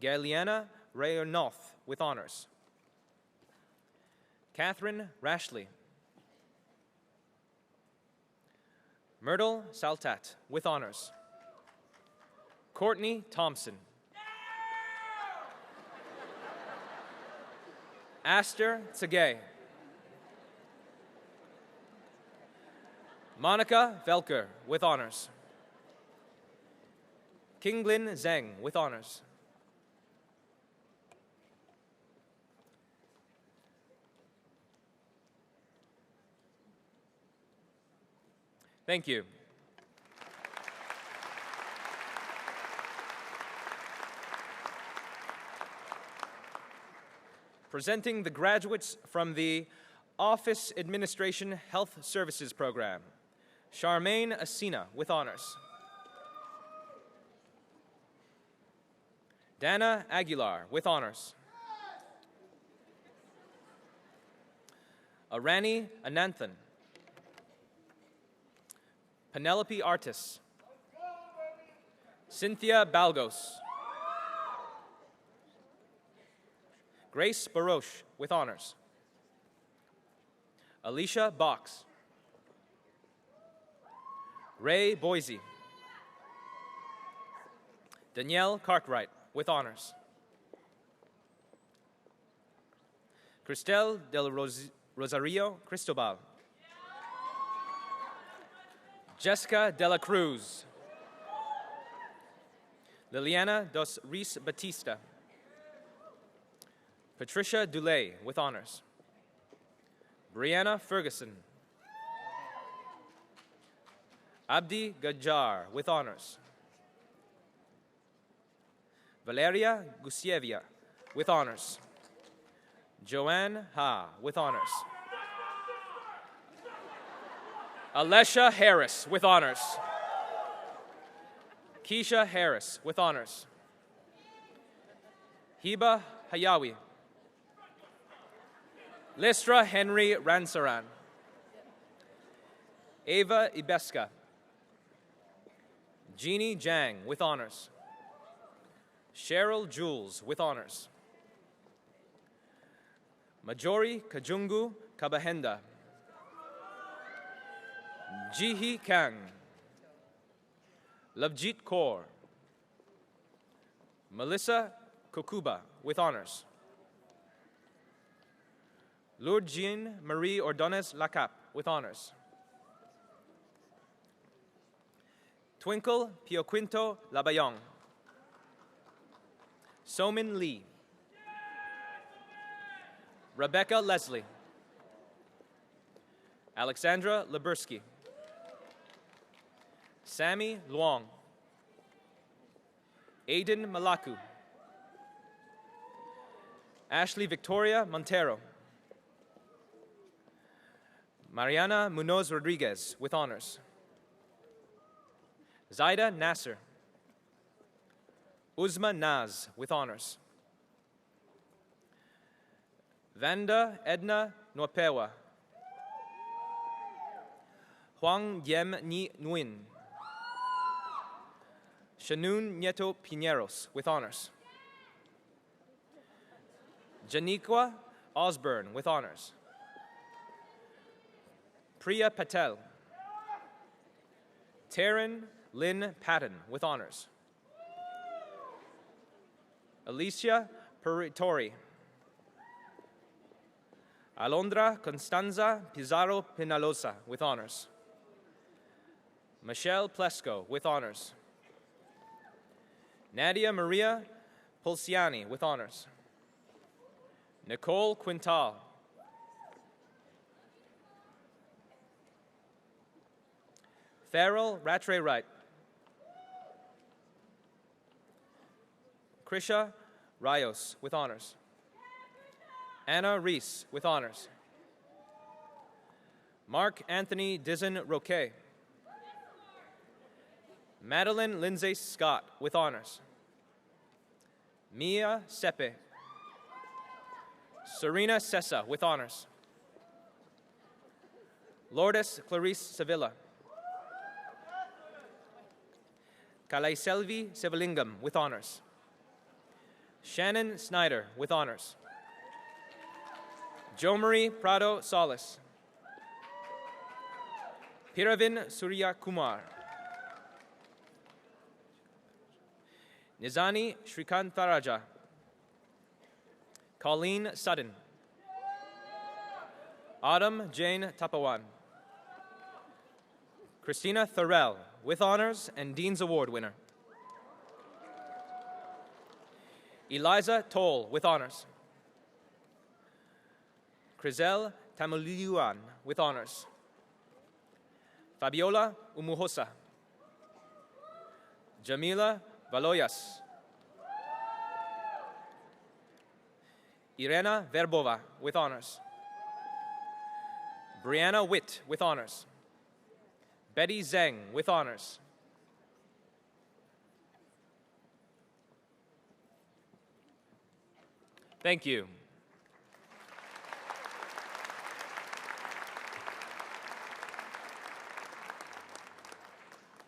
Galiana Rayonoth with honors. Catherine Rashley. Myrtle Saltat with honors. Courtney Thompson. Aster Tsegay. Monica Velker with honors. Kinglin Zheng with honors. Thank you. Presenting the graduates from the Office Administration Health Services Program. Charmaine Asina with honors. Dana Aguilar with honors. Arani Ananthan. Penelope Artis. Cynthia Balgos. Grace Baroche with honors. Alicia Box. Ray Boise. Danielle Cartwright with honors. Cristel del Rosario Cristobal. Jessica de la Cruz. Liliana dos Reis Batista. Patricia Dulay with honors. Brianna Ferguson. Abdi Gajar with honors. Valeria Gusievia with honors. Joanne Ha, with honors. Alesha Harris, with honors. Keisha Harris, with honors. Hiba Hayawi. Listra Henry Ransaran. Ava Ibeska. Jeannie Jang, with honors. Cheryl Jules, with honors. Majori Kajungu Kabahenda. Jihi Kang. Lavjit Kaur. Melissa Kokuba, with honors. Lourdes Marie Ordonez Lacap, with honors. Twinkle Pioquinto Labayong. Somin Lee. Rebecca Leslie. Alexandra Lebersky. Sammy Luong. Aiden Malaku. Ashley Victoria Montero. Mariana Munoz Rodriguez, with honors. Zaida Nasser. Uzma Naz, with honors. Vanda Edna Nopewa. Huang Yem Ni Nguyen. Shanun Nieto Pineros, with honors. Janiqua Osborne, with honors. Priya Patel. Taryn Lynn Patton, with honors. Alicia Peritori. Alondra Constanza Pizarro Pinalosa, with honors. Michelle Plesko, with honors. Nadia Maria Pulciani, with honors. Nicole Quintal. Farrell Rattray Wright. Krisha Rios, with honors. Anna Reese, with honors. Mark Anthony Dizon Roque. Madeline Lindsay Scott, with honors. Mia Sepe. Serena Sessa, with honors. Lourdes Clarice Sevilla. Kalaiselvi Sevalingam, with honors. Shannon Snyder, with honors. Jo Marie Prado Solis. Piravin Surya Kumar. Nizani Shrikantaraja. Colleen Sutton. Autumn Jane Tapawan. Christina Thorell, with honors and Dean's Award winner. Eliza Toll, with honors. Crizel Tamuliuan, with honors. Fabiola Umuhosa. Jamila Valoyas. Irena Verbova, with honors. Brianna Witt, with honors. Betty Zhang, with honors. Thank you.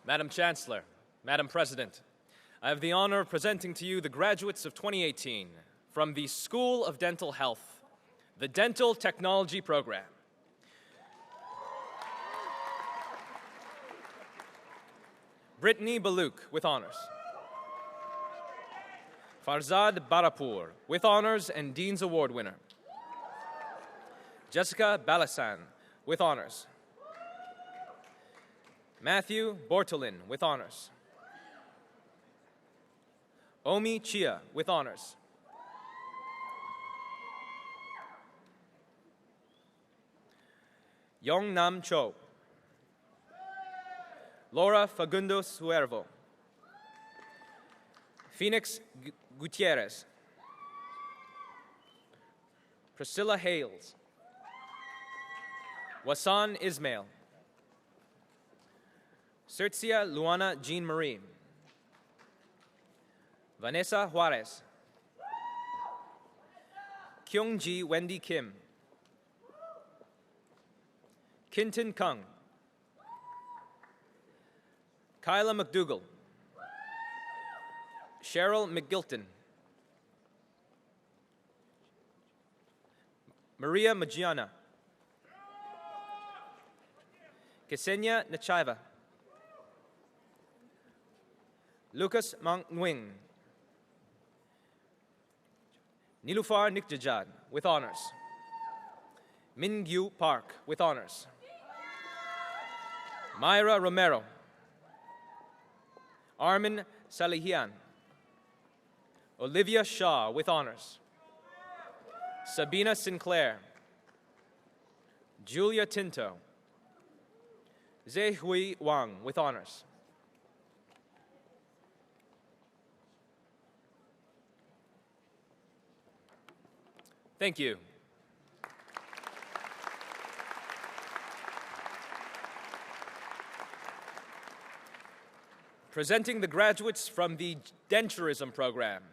Madam Chancellor, Madam President, I have the honor of presenting to you the graduates of 2018 from the School of Dental Health, the Dental Technology Program. Brittany Baluk, with honors. Farzad Barapur, with honors and Dean's Award winner. Jessica Balasan, with honors. Matthew Bortolin, with honors. Omi Chia, with honors. Yong Nam Cho. Laura Fagundo Suervo. Phoenix Gutierrez. Priscilla Hales, Wasan Ismail, Sertzia Luana Jean Marie, Vanessa Juarez, Kyungji Wendy Kim, Kintin Kung, Kyla McDougall, Cheryl McGilton, Maria Magiana, Ksenia Nachaiva, Lucas Mangwing, Nilufar Nikjajad with honors, Mingyu Park with honors, Myra Romero, Armin Salihian, Olivia Shaw with honors, Sabina Sinclair, Julia Tinto, Zehui Wang with honors. Thank you. Presenting the graduates from the Denturism program,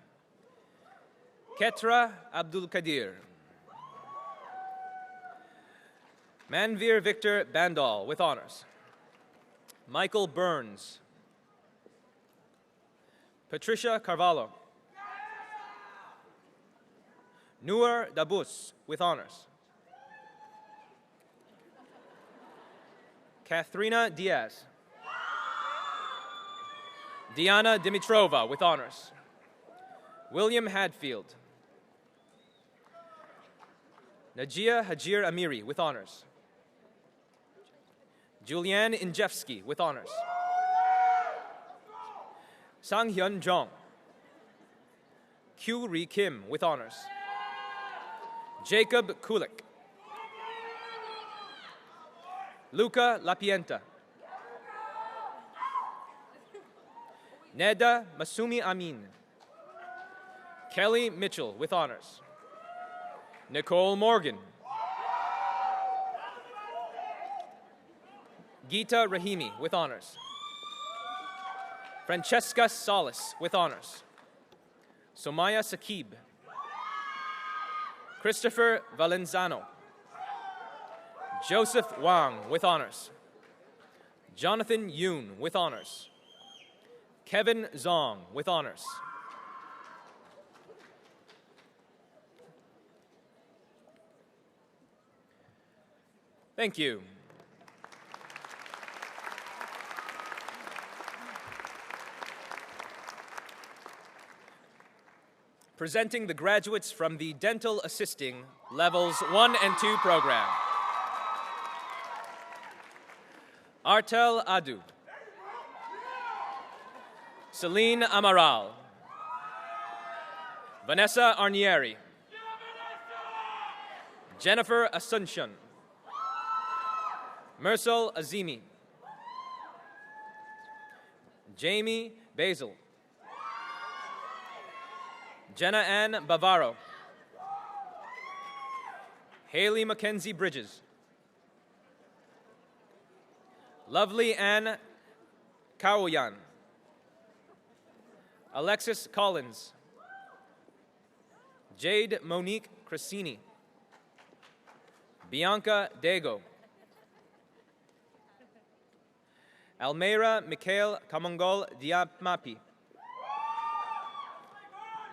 Ketra Abdul Kadir, Manvir Victor Bandal with honors, Michael Burns, Patricia Carvalho, Noor Dabus with honors, Katharina Diaz, Diana Dimitrova with honors, William Hadfield, Najia Hajir Amiri with honors, Julianne Injevsky with honors, Sang-hyun Jong, Kyu-ri Kim with honors, Jacob Kulik, Luca Lapienta, Neda Masumi Amin, Kelly Mitchell with honors, Nicole Morgan, Geeta Rahimi with honors, Francesca Salas with honors, Somaya Sakib, Christopher Valenzano, Joseph Wang with honors, Jonathan Yoon with honors, Kevin Zong with honors, thank you. Presenting the graduates from the Dental Assisting Levels 1 and 2 program. Artel Adu, Celine Amaral, Vanessa Arnieri, Jennifer Asuncion, Mersal Azimi, Jamie Basil, Jenna Ann Bavaro, Haley Mackenzie Bridges, Lovely Ann Kaoyan, Alexis Collins, Jade Monique Cressini, Bianca Dago, Almeira Mikhail Kamongol Diapmapi,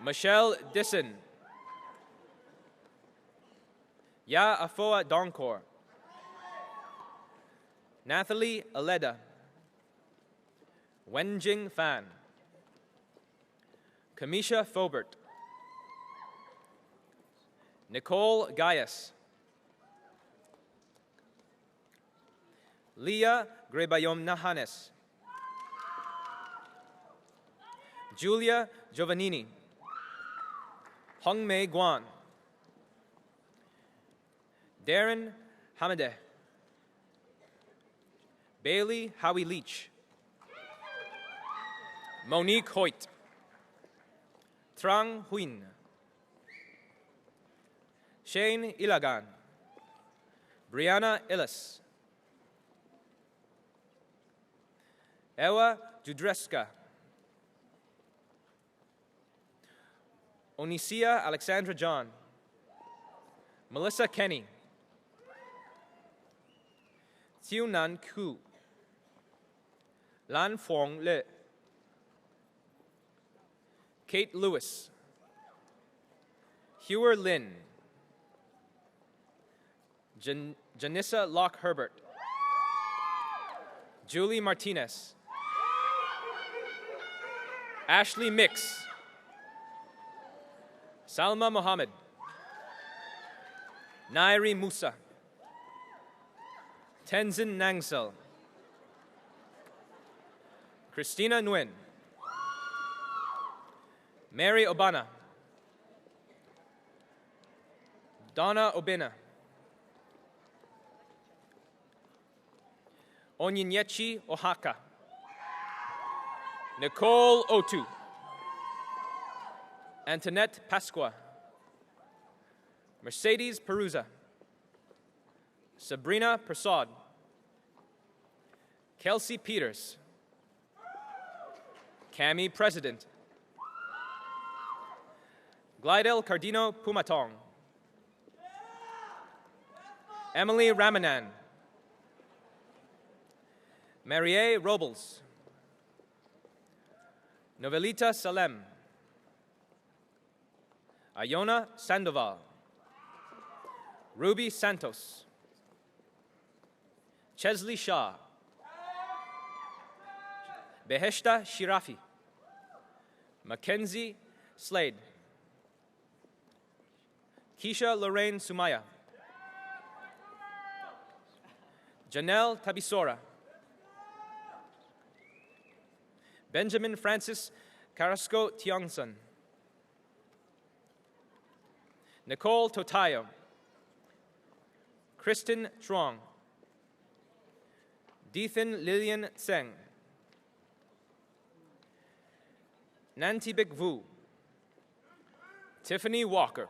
Michelle Disson, Ya Afoa Donkor, Nathalie Aleda, Wenjing Fan, Kamisha Fobert, Nicole Gaius, Leah Grebayom Nahanes, Julia Giovannini, Hongmei Guan, Darren Hamadeh, Bailey Howie Leach, Monique Hoyt, Trang Huyn, Shane Ilagan, Brianna Illis, Ewa Dudreska, Onisia Alexandra John, Melissa Kenny, Tiu Nan Ku, Lan Fong Le, Kate Lewis, Hewer Lin, Janissa Locke Herbert, Julie Martinez, Ashley Mix, Salma Mohammed, Nairi Musa, Tenzin Nangsel, Christina Nguyen, Mary Obana, Donna Obina, Onyinyechi Ohaka, Nicole Otu, Antoinette Pasqua, Mercedes Peruza, Sabrina Prasad, Kelsey Peters, Cami President, Glidel Cardino Pumatong, Emily Ramanan, Marie Robles, Novelita Salem, Iona Sandoval, Ruby Santos, Chesley Shah, Beheshta Shirafi, Mackenzie Slade, Keisha Lorraine Sumaya, Janelle Tabisora, Benjamin Francis Carrasco Tiongson, Nicole Totayo, Kristen Truong, Deethan Lillian Tseng, Nantibik Vu, Tiffany Walker,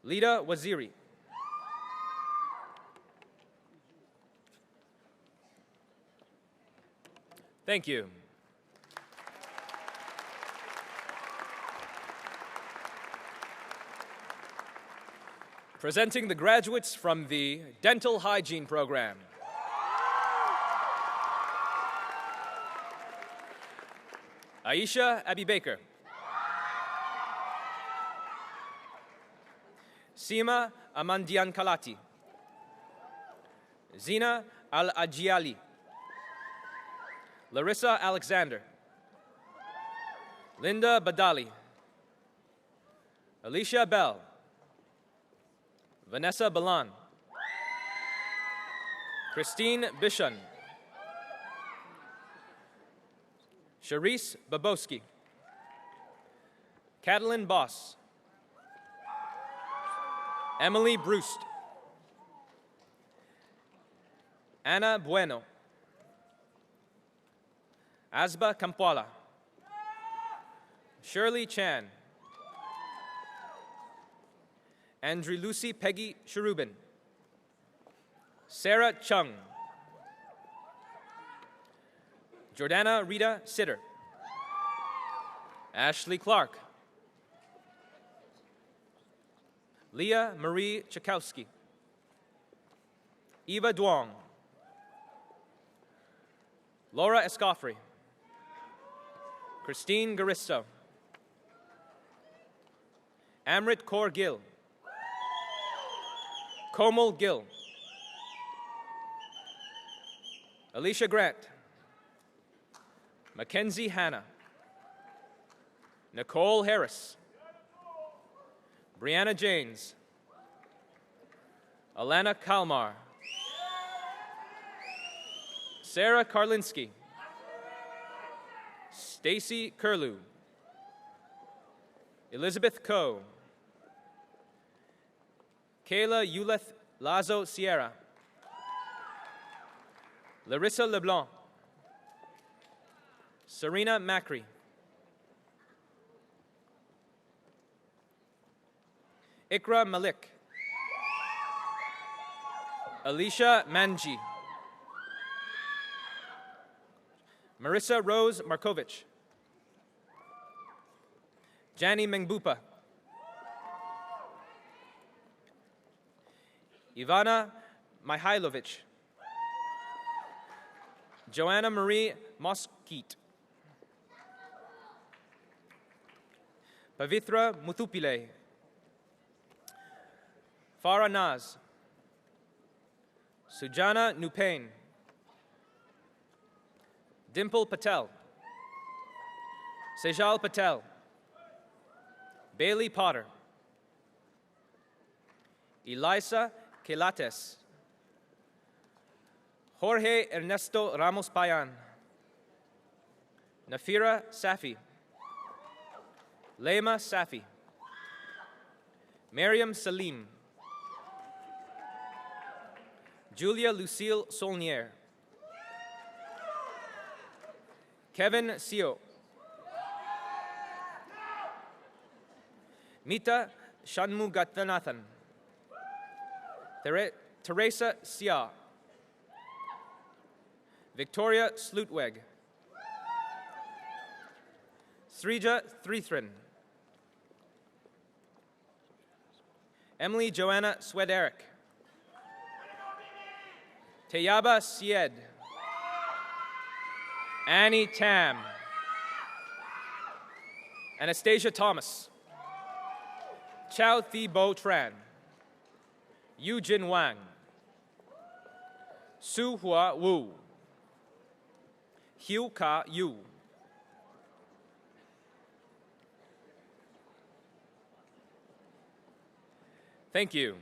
Lita Waziri, thank you. Presenting the graduates from the Dental Hygiene program. Aisha Abby Baker, Sima Amandian Kalati, Zina Al-Ajiali, Larissa Alexander, Linda Badali, Alicia Bell, Vanessa Balan, Christine Bishon, Charisse Babowski, Catalin Boss, Emily Brust, Anna Bueno, Asba Kampuala, Shirley Chan, Andrew Lucy Peggy Cherubin, Sarah Chung, Jordana Rita Sitter, Ashley Clark, Leah Marie Chakowski, Eva Duong, Laura Escoffrey, Christine Garisto, Amrit Kaur Gill, Komal Gill, Alicia Grant, Mackenzie Hanna, Nicole Harris, Brianna Janes, Alana Kalmar, Sarah Karlinski, Stacy Curlew, Elizabeth Coe, Kayla Uleth Lazo Sierra, Larissa LeBlanc, Serena Macri, Ikra Malik. Alicia Manji. Marissa Rose Markovich. Jani Mengbupa. Ivana Mihailovich. Joanna Marie Mosquite. Pavitra Muthupile. Farah Naz. Sujana Nupain. Dimple Patel. Sejal Patel. Bailey Potter. Elisa Quelates. Jorge Ernesto Ramos Payan. Nafira Safi. Lema Safi. Miriam Salim. Julia Lucille Saulnier. Kevin Sio. Mita Shanmugathanathan. Teresa Sia. Victoria Slutweg. Srija Threethrin. Emily Joanna Swederick. Tayaba Sied. Annie Tam. Anastasia Thomas. Chao Thi Bo Tran. Yu Jin Wang. Su Hua Wu. Hugh Ka Yu. Thank you.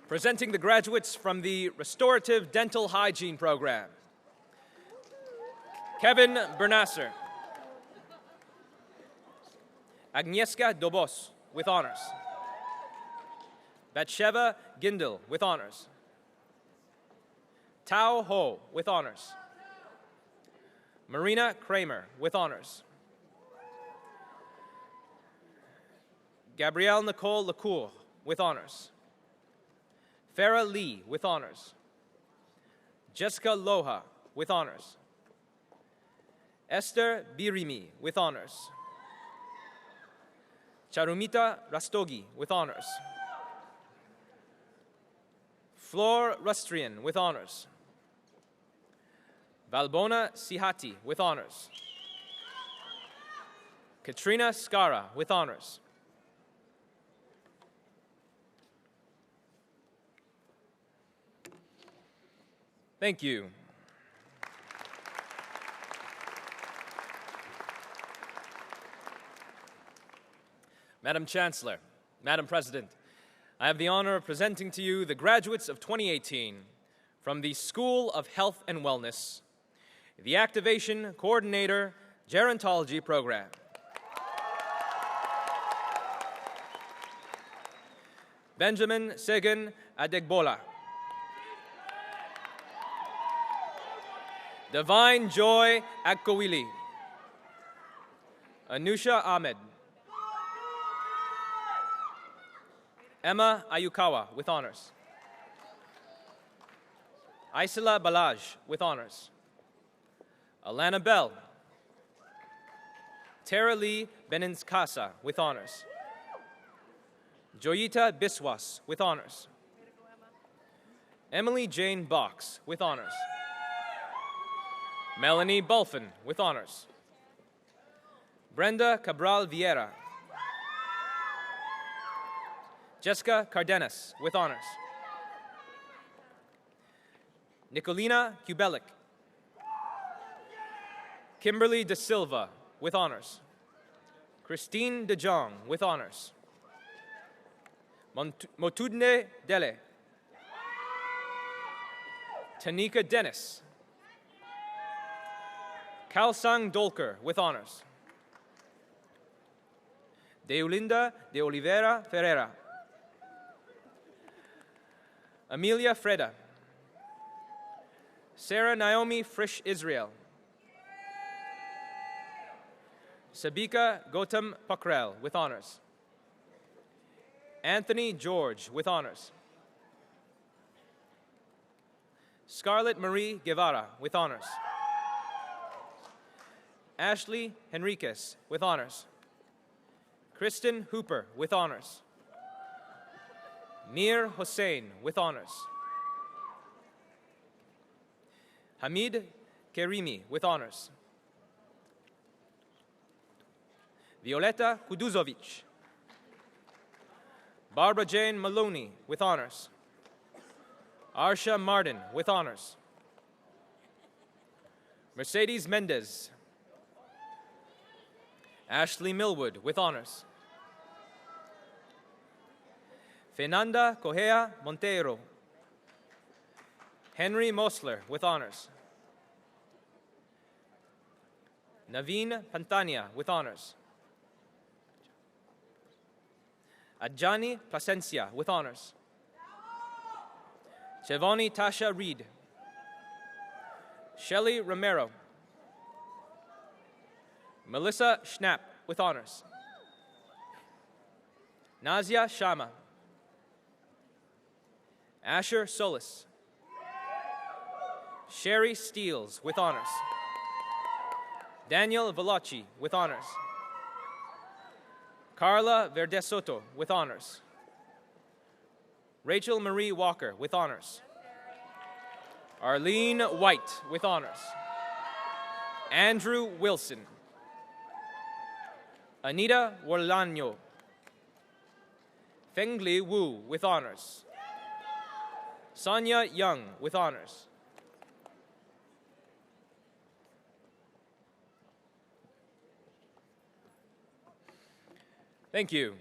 Presenting the graduates from the Restorative Dental Hygiene Program. Kevin Bernasser. Agnieszka Dobos, with honors. Batsheva Gindel, with honors. Tao Ho, with honors. Marina Kramer, with honors. Gabrielle Nicole Lecour, with honors. Farah Lee, with honors. Jessica Loha, with honors. Esther Birimi, with honors. Charumita Rastogi, with honors. Flor Rustrian, with honors. Valbona Sihati, with honors. Katrina Skara, with honors. Thank you. Madam Chancellor, Madam President, I have the honor of presenting to you the graduates of 2018 from the School of Health and Wellness, the Activation Co-ordinator Gerontology Program. Benjamin Segun Adegbola. Divine Joy Akowili. Anusha Ahmed. Emma Ayukawa, with honors. Isla Balaj, with honors. Alana Bell. Tara Lee Beninskasa, with honors. Joyita Biswas, with honors. Emily Jane Box, with honors. Melanie Bulfin, with honors. Brenda Cabral Vieira. Jessica Cardenas, with honors. Nicolina Kubelik. Kimberly De Silva, with honors. Christine De Jong, with honors. Motudne Dele. Tanika Dennis. Kalsang Dolker, with honors. Deolinda de Oliveira Ferreira. Amelia Freda. Sarah Naomi Frisch Israel. Sabika Gautam Pakrel with honors. Anthony George with honors. Scarlett Marie Guevara with honors. Ashley Henriquez with honors. Kristen Hooper with honors. Mir Hossein with honors. Hamid Kerimi with honors. Violeta Kuduzovic. Barbara Jane Maloney with honors. Arsha Martin with honors. Mercedes Mendez. Ashley Millwood with honors. Fernanda Correa Monteiro. Henry Mosler with honors. Naveen Pantania with honors. Adjani Plasencia with honors. Chevoni Tasha Reed. Shelley Romero. Melissa Schnapp with honors. Nazia Shama. Asher Solis. Sherry Steels with honors. Daniel Velocci with honors. Carla Verdesoto with honors. Rachel Marie Walker with honors. Arlene White with honors. Andrew Wilson. Anita Warlaño. Fengli Wu with honors. Sonia Young with honors. Thank you.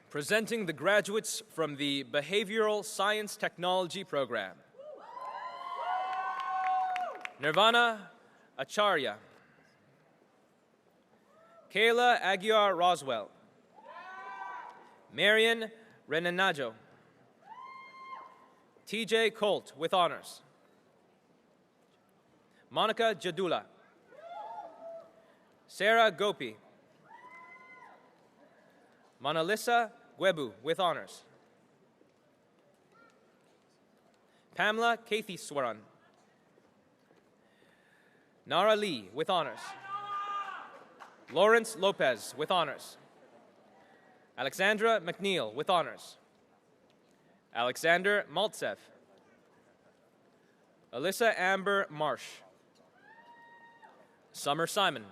Presenting the graduates from the Behavioral Science Technology program. Nirvana Acharya. Kayla Aguiar Roswell. Marion Renanajo. TJ Colt with honors. Monica Jadula. Sarah Gopi. Monalisa Gwebu with honors. Pamela Katheswaran. Nara Lee with honors. Lawrence Lopez with honors. Alexandra McNeil with honors. Alexander Maltsev. Alyssa Amber Marsh. Summer Simon.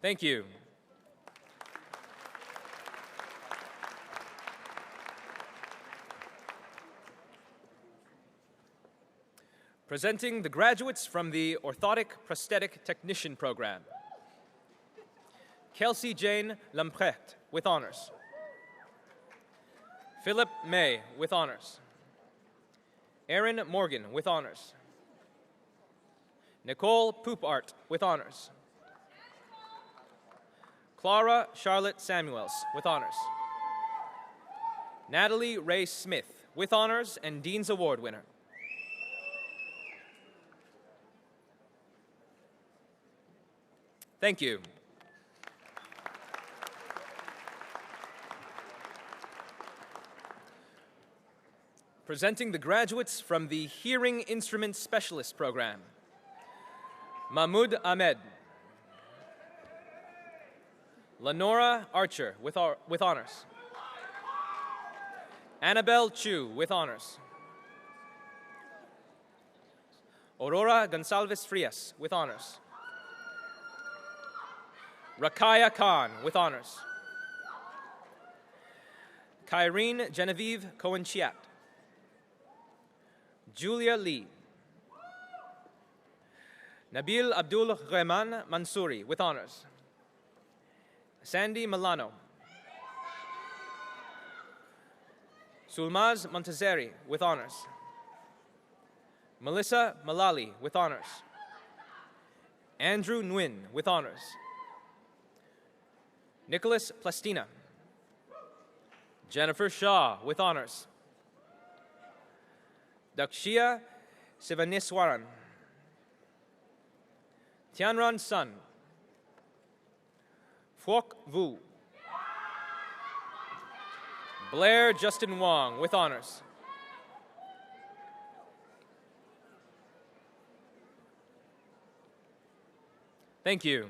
Thank you. Presenting the graduates from the Orthotic Prosthetic Technician program. Kelsey Jane Lamprecht with honors. Philip May with honors. Aaron Morgan with honors. Nicole Poopart with honors. Clara Charlotte Samuels with honors. Natalie Ray Smith with honors and Dean's Award winner. Thank you. Presenting the graduates from the Hearing Instrument Specialist program. Mahmoud Ahmed. Lenora Archer with honors. Annabelle Chu with honors. Aurora Gonsalves Frias with honors. Rakaya Khan with honors. Kyrene Genevieve Cohen-Chiat. Julia Lee. Nabil Abdul Rahman Mansouri with honors. Sandy Milano. Sulmaz Montazeri with honors. Melissa Malali with honors. Andrew Nguyen with honors. Nicholas Plastina. Jennifer Shaw with honors. Dakshia Sivaniswaran. Tianran Sun. Phuoc Vu. Blair Justin Wong with honors. Thank you.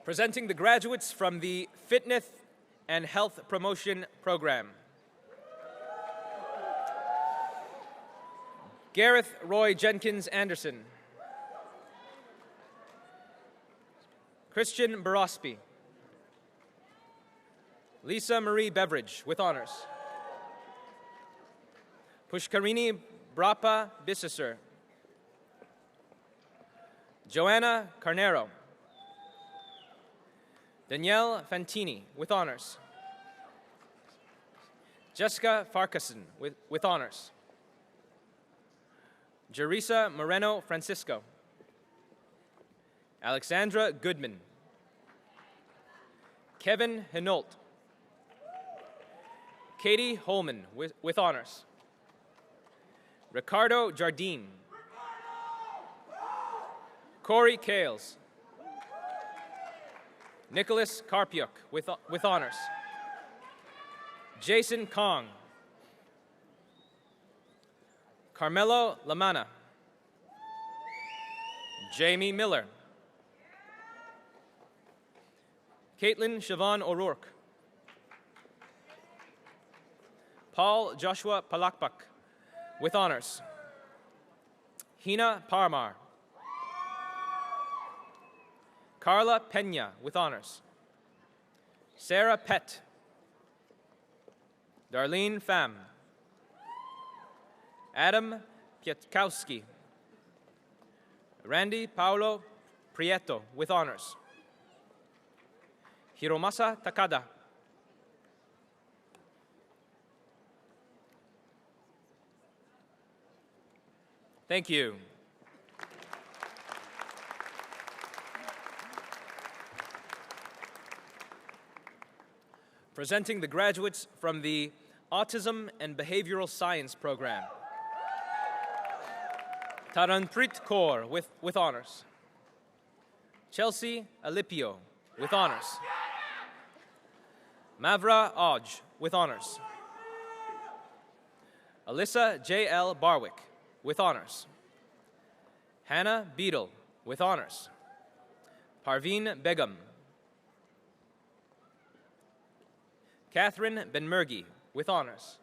Presenting the graduates from the Fitness and Health Promotion Program. Gareth Roy Jenkins Anderson. Christian Barospi. Lisa Marie Beveridge with honors. Pushkarini Brapa Bissesser. Joanna Carnero. Danielle Fantini with honors. Jessica Farkason with honors. Jerisa Moreno Francisco. Alexandra Goodman. Kevin Hinault. Katie Holman with honors. Ricardo Jardine. Corey Kales. Nicholas Karpiuk with honors. Jason Kong. Carmelo Lamana. Jamie Miller. Caitlin Siobhan O'Rourke. Paul Joshua Palakpak with honors. Hina Parmar. Carla Pena with honors. Sarah Pett. Darlene Pham. Adam Pietkowski. Randy Paulo Prieto with honors. Hiromasa Takada. Thank you. Presenting the graduates from the Autism and Behavioral Science program. Taranprit Kaur with honors. Chelsea Alipio with honors. Mavra Oj with honors. Alyssa J.L. Barwick with honors. Hannah Beadle with honors. Parveen Begum. Catherine Benmergi with honors.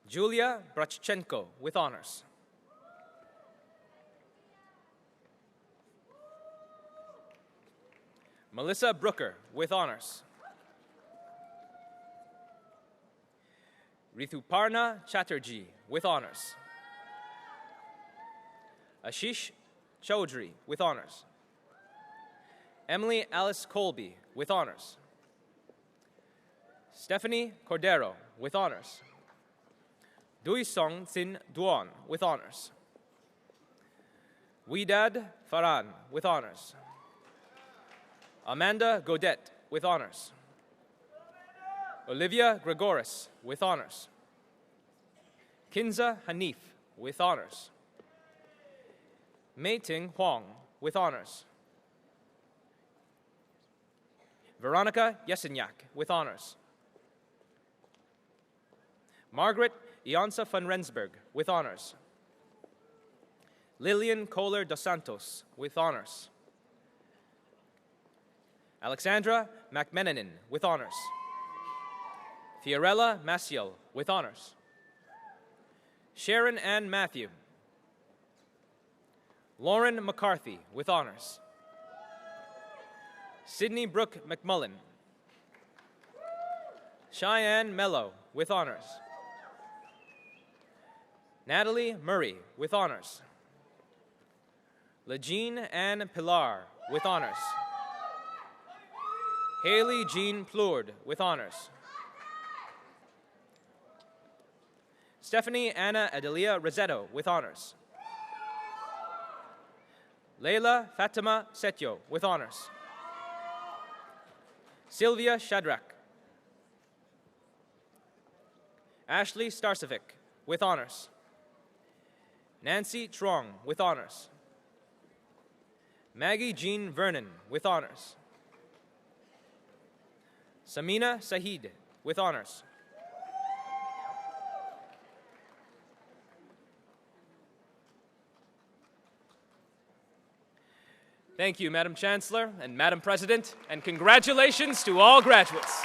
Julia Brachchenko with honors. Melissa Brooker with honors. Rituparna Chatterjee with honors. Ashish Chaudhry with honors. Emily Alice Colby with honors. Stephanie Cordero with honors. Dui Song Sin Duan with honors. Widad Farhan with honors. Amanda Godet with honors. Olivia Gregoris with honors. Kinza Hanif with honors. Mei Ting Huang with honors. Veronica Yesenyak with honors. Margaret Iansa van Rensburg with honors. Lillian Kohler dos Santos with honors. Alexandra McMenanin with honors. Fiorella Maciel with honors. Sharon Ann Matthew. Lauren McCarthy with honors. Sydney Brooke McMullen. Cheyenne Mello with honors. Natalie Murray with honors. Lejean Ann Pilar with honors. Haley Jean Plourde with honors. Stephanie Anna Adelia Rosetto with honors. Leila Fatima Setio with honors. Sylvia Shadrach. Ashley Starcevic with honors. Nancy Trong with honors. Maggie Jean Vernon with honors. Samina Sahid with honors. Thank you, Madam Chancellor and Madam President, and congratulations to all graduates.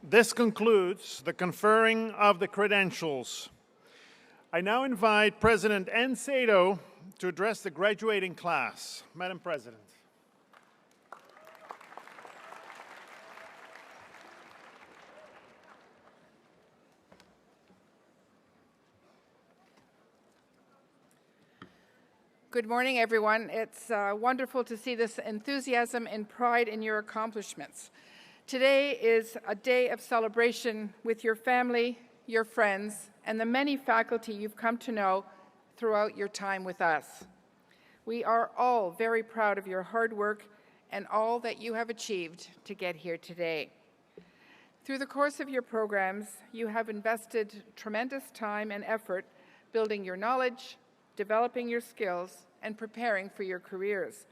This concludes the conferring of the credentials. I now invite President N. Sato to address the graduating class. Madam President. Good morning, everyone. It's wonderful to see this enthusiasm and pride in your accomplishments. Today is a day of celebration with your family, your friends, and the many faculty you've come to know throughout your time with us. We are all very proud of your hard work and all that you have achieved to get here today. Through the course of your programs, you have invested tremendous time and effort building your knowledge, developing your skills, and preparing for your careers.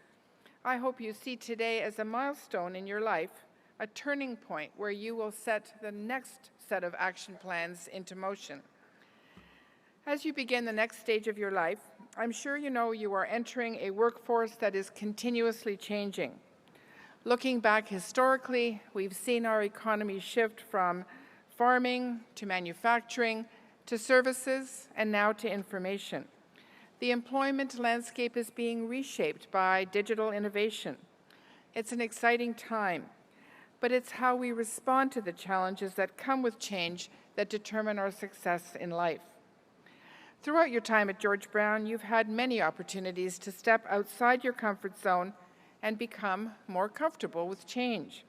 I hope you see today as a milestone in your life, a turning point where you will set the next set of action plans into motion. As you begin the next stage of your life, I'm sure you know you are entering a workforce that is continuously changing. Looking back historically, we've seen our economy shift from farming to manufacturing to services and now to information. The employment landscape is being reshaped by digital innovation. It's an exciting time, but it's how we respond to the challenges that come with change that determine our success in life. Throughout your time at George Brown, you've had many opportunities to step outside your comfort zone and become more comfortable with change.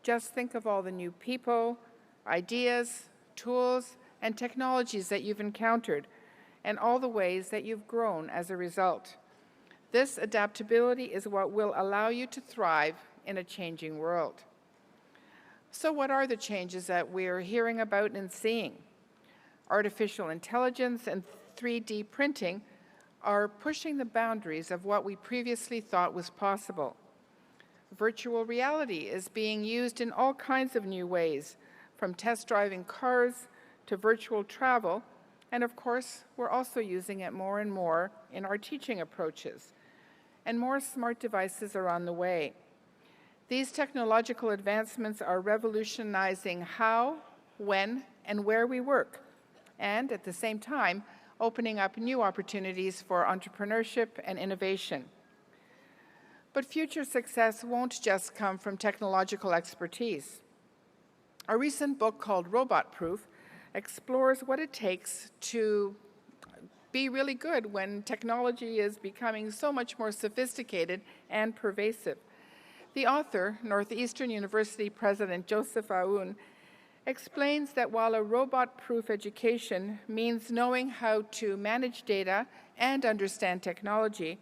Just think of all the new people, ideas, tools, and technologies that you've encountered, and all the ways that you've grown as a result. This adaptability is what will allow you to thrive in a changing world. So what are the changes that we're hearing about and seeing? Artificial intelligence and 3D printing are pushing the boundaries of what we previously thought was possible. Virtual reality is being used in all kinds of new ways, from test driving cars to virtual travel, and of course, we're also using it more and more in our teaching approaches. And more smart devices are on the way. These technological advancements are revolutionizing how, when, and where we work, and at the same time, opening up new opportunities for entrepreneurship and innovation. But future success won't just come from technological expertise. A recent book called Robot Proof explores what it takes to be really good when technology is becoming so much more sophisticated and pervasive. The author, Northeastern University President Joseph Aoun, explains that while a robot-proof education means knowing how to manage data and understand technology,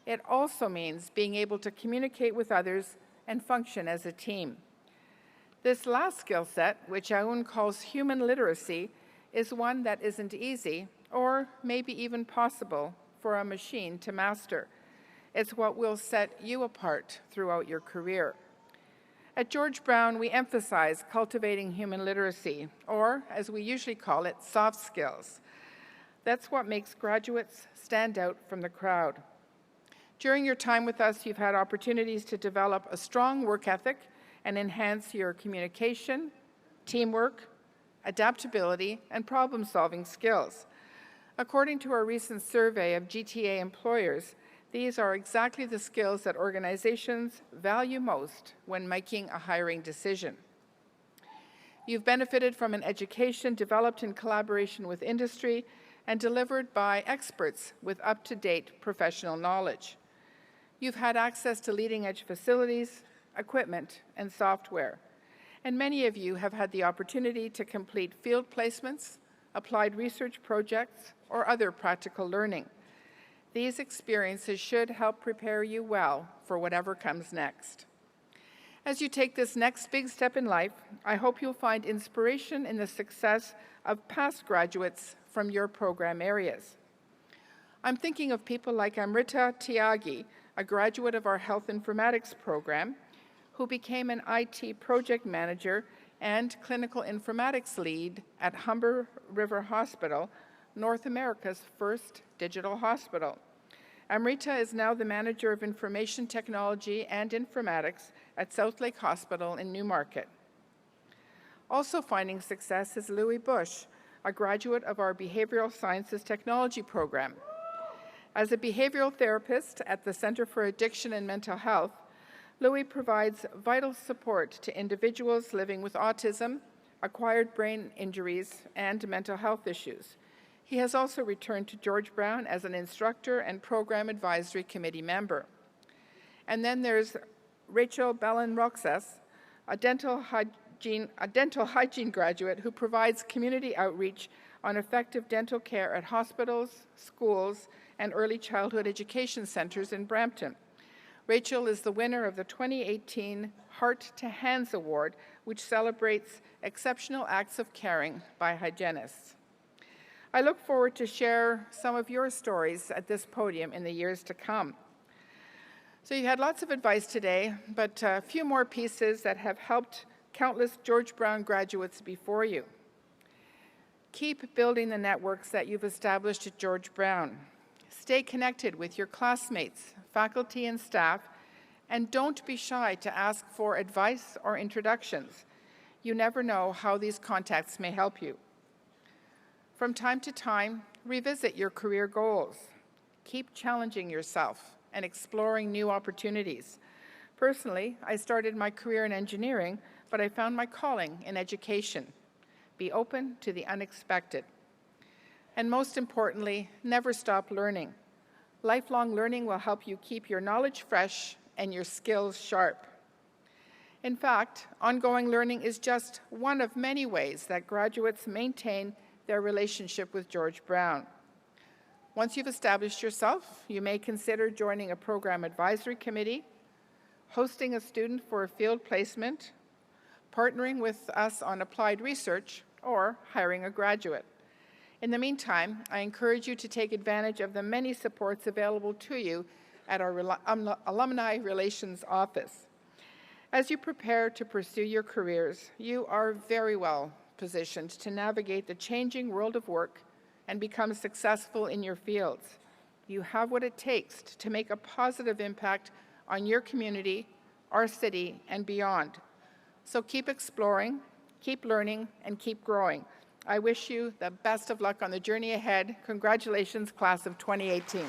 it also means being able to communicate with others and function as a team. This last skill set, which Aoun calls human literacy, is one that isn't easy or maybe even possible for a machine to master. It's what will set you apart throughout your career. At George Brown, we emphasize cultivating human literacy, or as we usually call it, soft skills. That's what makes graduates stand out from the crowd. During your time with us, you've had opportunities to develop a strong work ethic and enhance your communication, teamwork, adaptability, and problem-solving skills. According to our recent survey of GTA employers, these are exactly the skills that organizations value most when making a hiring decision. You've benefited from an education developed in collaboration with industry and delivered by experts with up-to-date professional knowledge. You've had access to leading-edge facilities, equipment, and software. And many of you have had the opportunity to complete field placements, applied research projects, or other practical learning. These experiences should help prepare you well for whatever comes next. As you take this next big step in life, I hope you'll find inspiration in the success of past graduates from your program areas. I'm thinking of people like Amrita Tyagi, a graduate of our Health Informatics program, who became an IT project manager and clinical informatics lead at Humber River Hospital, North America's first digital hospital. Amrita is now the manager of information technology and informatics at South Lake Hospital in Newmarket. Also finding success is Louis Bush, a graduate of our Behavioral Sciences Technology program. As a behavioral therapist at the Center for Addiction and Mental Health, Louis provides vital support to individuals living with autism, acquired brain injuries, and mental health issues. He has also returned to George Brown as an instructor and program advisory committee member. And then there's Rachel Bellin-Roxas, a dental hygiene graduate who provides community outreach on effective dental care at hospitals, schools, and early childhood education centers in Brampton. Rachel is the winner of the 2018 Heart to Hands Award, which celebrates exceptional acts of caring by hygienists. I look forward to share some of your stories at this podium in the years to come. So you had lots of advice today, but a few more pieces that have helped countless George Brown graduates before you. Keep building the networks that you've established at George Brown. Stay connected with your classmates, faculty, and staff, and don't be shy to ask for advice or introductions. You never know how these contacts may help you. From time to time, revisit your career goals. Keep challenging yourself and exploring new opportunities. Personally, I started my career in engineering, but I found my calling in education. Be open to the unexpected. And most importantly, never stop learning. Lifelong learning will help you keep your knowledge fresh and your skills sharp. In fact, ongoing learning is just one of many ways that graduates maintain their relationship with George Brown. Once you've established yourself, you may consider joining a program advisory committee, hosting a student for a field placement, partnering with us on applied research, or hiring a graduate. In the meantime, I encourage you to take advantage of the many supports available to you at our Alumni Relations Office. As you prepare to pursue your careers, you are very well positioned to navigate the changing world of work and become successful in your fields. You have what it takes to make a positive impact on your community, our city, and beyond. So keep exploring, keep learning, and keep growing. I wish you the best of luck on the journey ahead. Congratulations, class of 2018.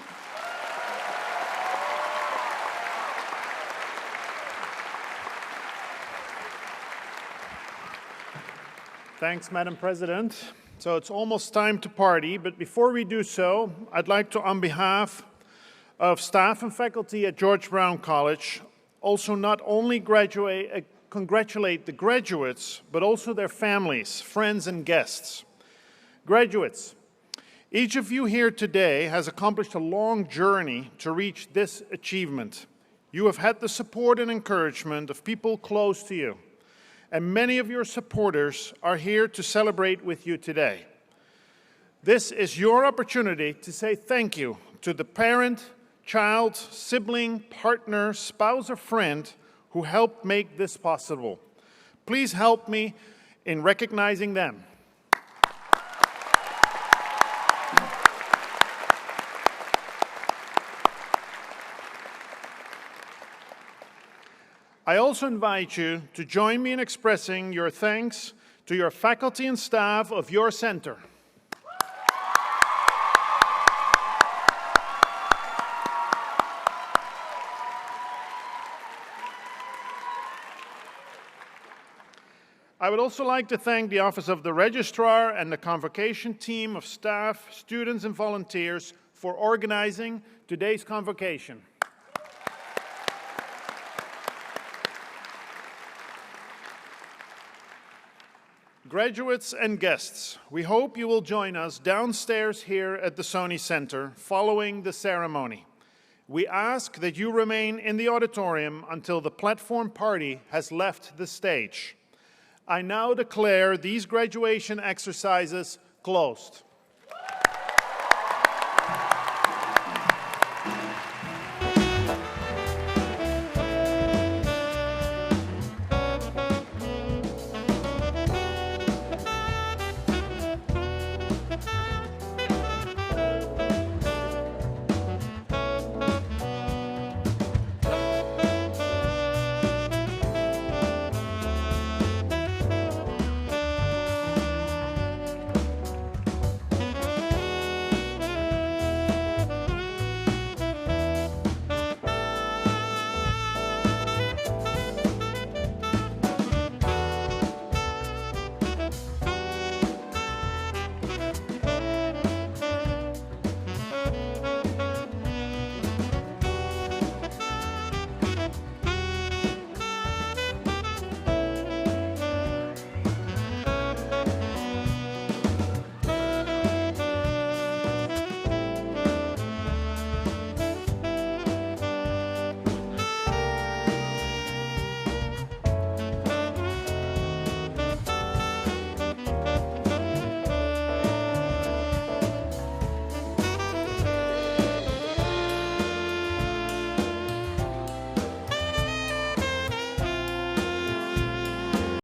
Thanks, Madam President. So it's almost time to party, but before we do so, I'd like to, on behalf of staff and faculty at George Brown College, also not only congratulate the graduates, but also their families, friends, and guests. Graduates, each of you here today has accomplished a long journey to reach this achievement. You have had the support and encouragement of people close to you, and many of your supporters are here to celebrate with you today. This is your opportunity to say thank you to the parent, child, sibling, partner, spouse, or friend who helped make this possible. Please help me in recognizing them. I also invite you to join me in expressing your thanks to your faculty and staff of your center. I would also like to thank the Office of the Registrar and the Convocation team of staff, students, and volunteers for organizing today's convocation. Graduates and guests, we hope you will join us downstairs here at the Sony Center following the ceremony. We ask that you remain in the auditorium until the platform party has left the stage. I now declare these graduation exercises closed.